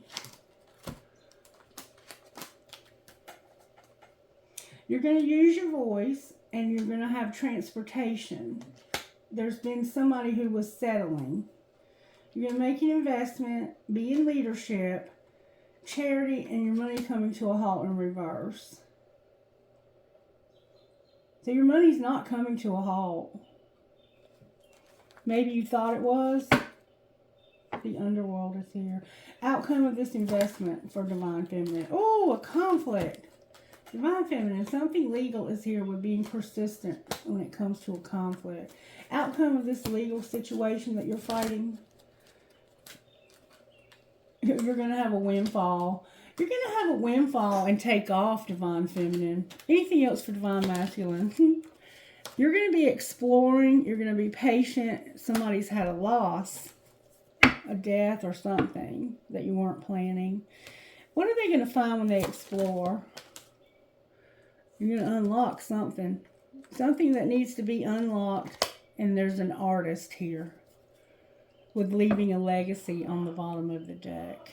You're going to use your voice, and you're going to have transportation. There's been somebody who was settling. You're going to make an investment, be in leadership, charity, and your money coming to a halt in reverse. So your money's not coming to a halt. Maybe you thought it was. The underworld is here. Outcome of this investment for Divine Feminine. Oh, a conflict. Divine Feminine, something legal is here with being persistent when it comes to a conflict. Outcome of this legal situation that you're fighting. You're going to have a windfall. You're going to have a windfall and take off, Divine Feminine. Anything else for Divine Masculine? You're going to be exploring. You're going to be patient. Somebody's had a loss, a death or something that you weren't planning. What are they going to find when they explore? You're going to unlock something. Something that needs to be unlocked. And there's an artist here with leaving a legacy on the bottom of the deck.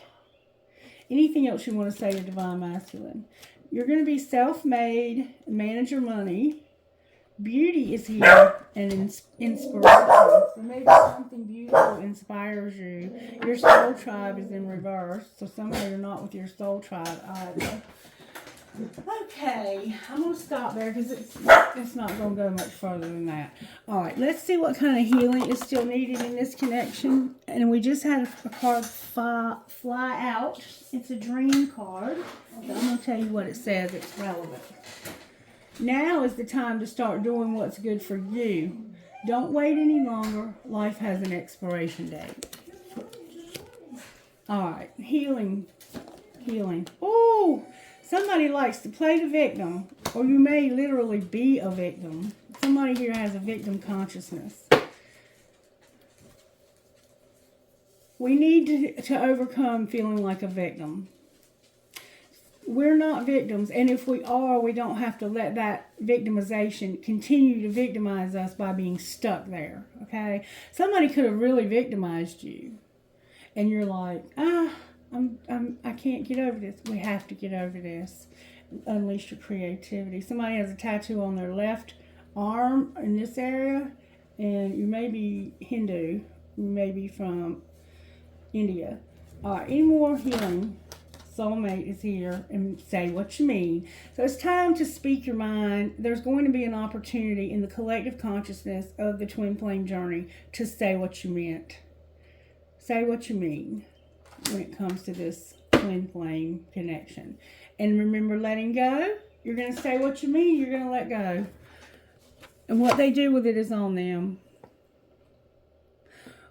Anything else you want to say to Divine Masculine? You're going to be self-made, manage your money. Beauty is here and inspiration. So maybe something beautiful inspires you. Your soul tribe is in reverse. So somehow you're not with your soul tribe either. Okay, I'm going to stop there because it's not going to go much further than that. All right, let's see what kind of healing is still needed in this connection. And we just had a card fly out. It's a dream card. So I'm going to tell you what it says. It's relevant. Now is the time to start doing what's good for you. Don't wait any longer. Life has an expiration date. All right, healing. Oh! Somebody likes to play the victim, or you may literally be a victim. Somebody here has a victim consciousness. We need to overcome feeling like a victim. We're not victims, and if we are, we don't have to let that victimization continue to victimize us by being stuck there, okay? Somebody could have really victimized you, and you're like, I can't get over this. We have to get over this. Unleash your creativity. Somebody has a tattoo on their left arm in this area, and you may be Hindu. You may be from India. All right, any more healing? Soulmate is here, and say what you mean. So it's time to speak your mind. There's going to be an opportunity in the collective consciousness of the twin flame journey to say what you meant. Say what you mean when it comes to this twin flame connection. And remember, letting go. You're going to say what you mean. You're going to let go. And what they do with it is on them.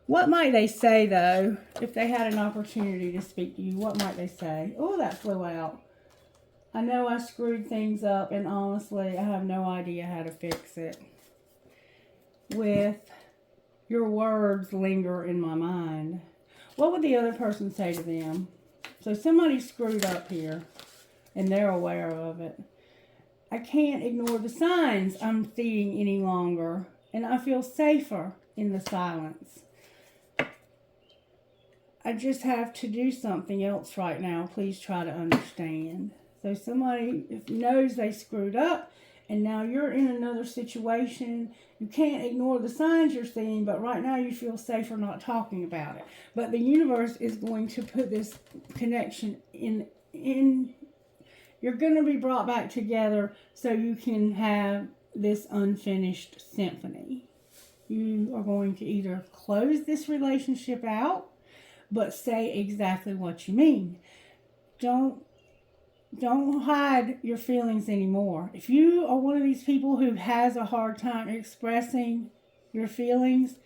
What might they say, though, if they had an opportunity to speak to you? What might they say? Oh, that flew out. I know I screwed things up, and honestly, I have no idea how to fix it. With your words linger in my mind. What would the other person say to them? So somebody screwed up here, and they're aware of it. I can't ignore the signs I'm seeing any longer, and I feel safer in the silence. I just have to do something else right now. Please try to understand. So somebody knows they screwed up, and now you're in another situation. You can't ignore the signs you're seeing, but right now you feel safer not talking about it. But the universe is going to put this connection in. You're going to be brought back together so you can have this unfinished symphony. You are going to either close this relationship out, but say exactly what you mean. Don't hide your feelings anymore. If you are one of these people who has a hard time expressing your feelings,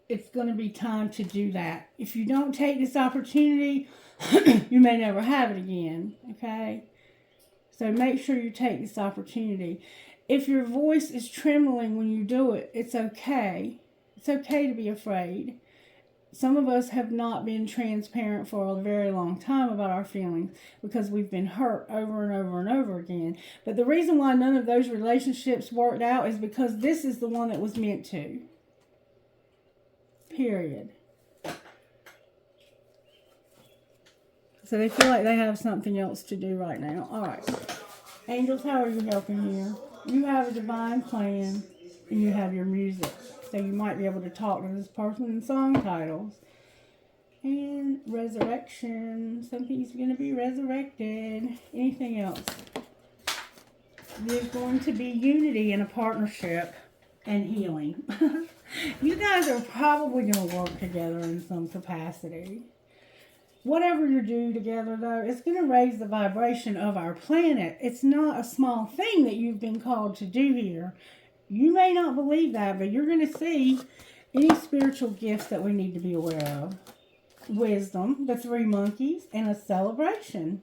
it's going to be time to do that. If you don't take this opportunity, you may never have it again, okay? So make sure you take this opportunity. If your voice is trembling when you do it, it's okay. It's okay to be afraid. Some of us have not been transparent for a very long time about our feelings because we've been hurt over and over and over again. But the reason why none of those relationships worked out is because this is the one that was meant to. Period. So they feel like they have something else to do right now. All right. Angels, how are you helping here? You have a divine plan and you have your music. So you might be able to talk to this person in song titles. And resurrection. Something's going to be resurrected. Anything else? There's going to be unity in a partnership and healing. You guys are probably going to work together in some capacity. Whatever you do together, though, it's going to raise the vibration of our planet. It's not a small thing that you've been called to do here. You may not believe that, but you're going to see any spiritual gifts that we need to be aware of. Wisdom, the 3 monkeys, and a celebration.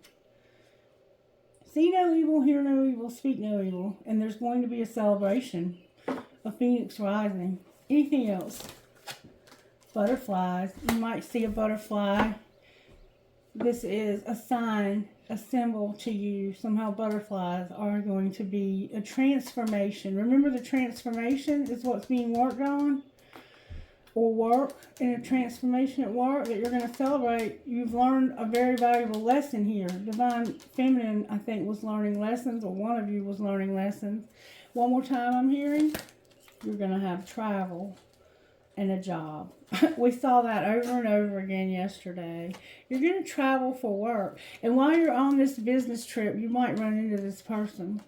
See no evil, hear no evil, speak no evil. And there's going to be a celebration. A phoenix rising. Anything else? Butterflies. You might see a butterfly. This is a sign, a symbol to you. Somehow butterflies are going to be a transformation. Remember, the transformation is what's being worked on, or work in a transformation at work that you're going to celebrate. You've learned a very valuable lesson here. Divine Feminine, I think, was learning lessons, or one of you was learning lessons. One more time I'm hearing, you're going to have travel and a job. We saw that over and over again yesterday. You're going to travel for work. And while you're on this business trip, you might run into this person.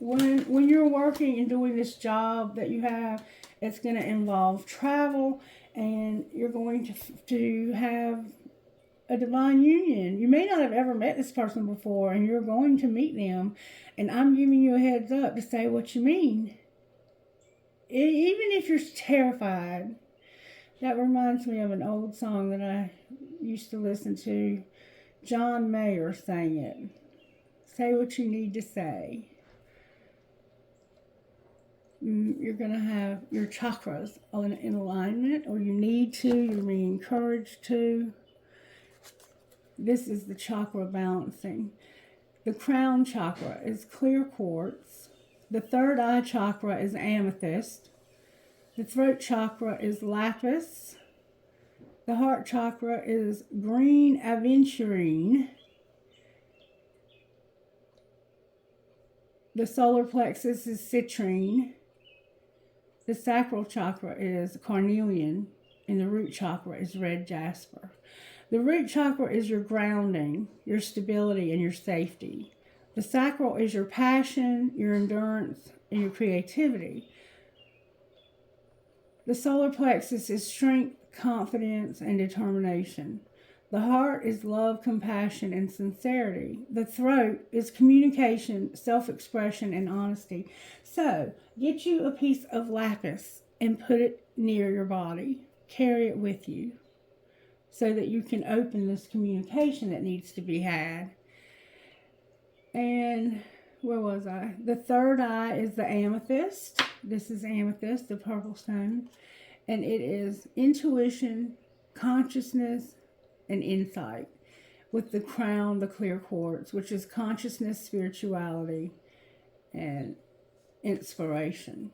When you're working and doing this job that you have, it's going to involve travel, and you're going to have a divine union. You may not have ever met this person before, and you're going to meet them. And I'm giving you a heads up to say what you mean. Even if you're terrified. That reminds me of an old song that I used to listen to. John Mayer sang it. Say what you need to say. You're going to have your chakras in alignment, or you need to. You're being encouraged to. This is the chakra balancing. The crown chakra is clear quartz. The third eye chakra is amethyst. The throat chakra is lapis. The heart chakra is green aventurine. The solar plexus is citrine. The sacral chakra is carnelian. And the root chakra is red jasper. The root chakra is your grounding, your stability, and your safety. The sacral is your passion, your endurance, and your creativity. The solar plexus is strength, confidence, and determination. The heart is love, compassion, and sincerity. The throat is communication, self-expression, and honesty. So, get you a piece of lapis and put it near your body. Carry it with you so that you can open this communication that needs to be had. And where was I? The third eye is the amethyst. This is amethyst, the purple stone. And it is intuition, consciousness, and insight. With the crown, the clear quartz, which is consciousness, spirituality, and inspiration.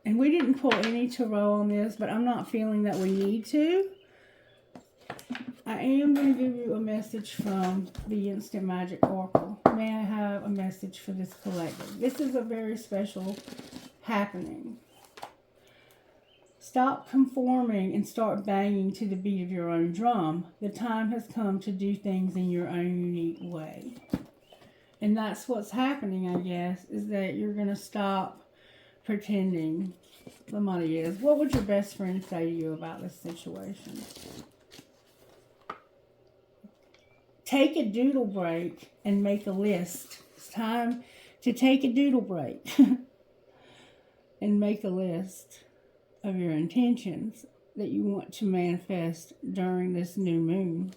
And we didn't pull any tarot on this, but I'm not feeling that we need to. I am going to give you a message from the Instant Magic Oracle. May I have a message for this collective? This is a very special happening. Stop conforming and start banging to the beat of your own drum. The time has come to do things in your own unique way. And that's what's happening, I guess, is that you're going to stop pretending somebody is. What would your best friend say to you about this situation? Take a doodle break and make a list. It's time to take a doodle break and make a list. of your intentions that you want to manifest during this new moon.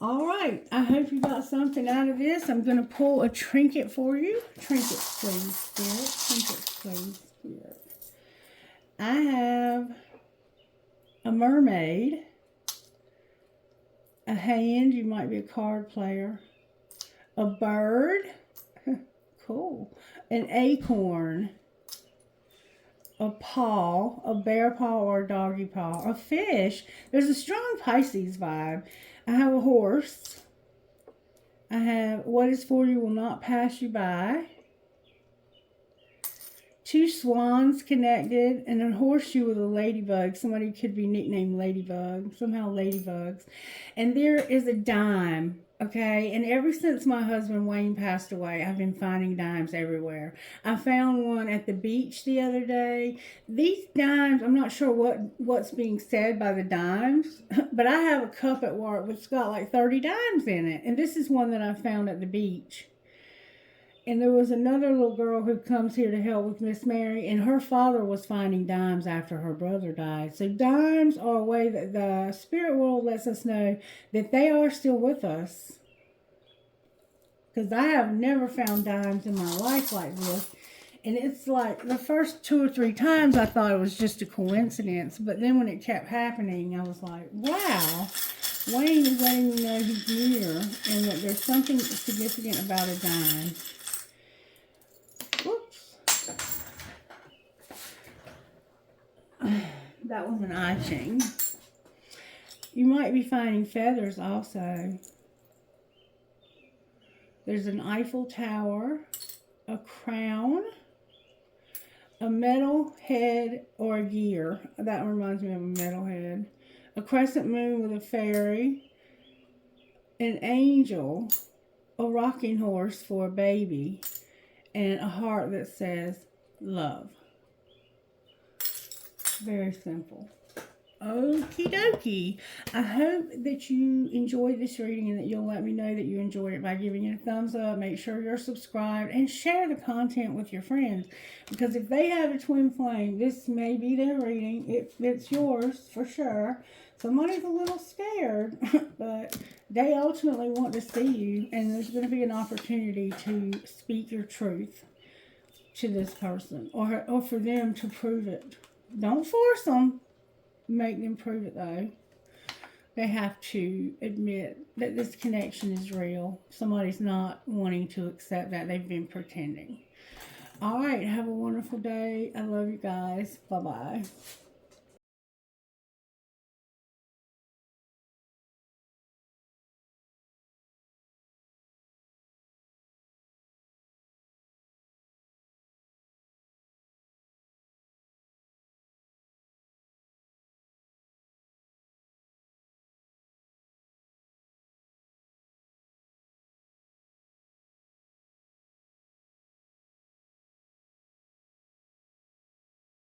All right, I hope you got something out of this. I'm going to pull a trinket for you. Trinkets, please, Spirit. Trinkets, please, Spirit. I have a mermaid, a hand, you might be a card player, a bird, cool, an acorn, a paw, a bear paw or a doggy paw, a fish. There's a strong Pisces vibe. I have a horse. I have what is for you will not pass you by. 2 swans connected and a horseshoe with a ladybug. Somebody could be nicknamed Ladybug. Somehow ladybugs. And there is a dime. Okay, and ever since my husband Wayne passed away, I've been finding dimes everywhere. I found one at the beach the other day. These dimes, I'm not sure what's being said by the dimes, but I have a cup at work that's got like 30 dimes in it. And this is one that I found at the beach. And there was another little girl who comes here to help with Miss Mary, and her father was finding dimes after her brother died. So dimes are a way that the spirit world lets us know that they are still with us. Because I have never found dimes in my life like this. And it's like the first 2 or 3 times I thought it was just a coincidence. But then when it kept happening, I was like, wow, Wayne is letting me know he's near and that there's something significant about a dime. Whoops. That was an eye chain. You might be finding feathers also. There's an Eiffel Tower, a crown, a metal head or a gear. That reminds me of a metal head. A crescent moon with a fairy, an angel, a rocking horse for a baby, and a heart that says love. Very simple. Okie dokie. I hope that you enjoyed this reading and that you'll let me know that you enjoyed it by giving it a thumbs up. Make sure you're subscribed and share the content with your friends. Because if they have a twin flame, this may be their reading. It's yours for sure. Somebody's a little scared, but they ultimately want to see you. And there's going to be an opportunity to speak your truth to this person or for them to prove it. Don't force them. Make them prove it though. They have to admit that this connection is real. Somebody's not wanting to accept that. They've been pretending. All right. Have a wonderful day. I love you guys. Bye-bye.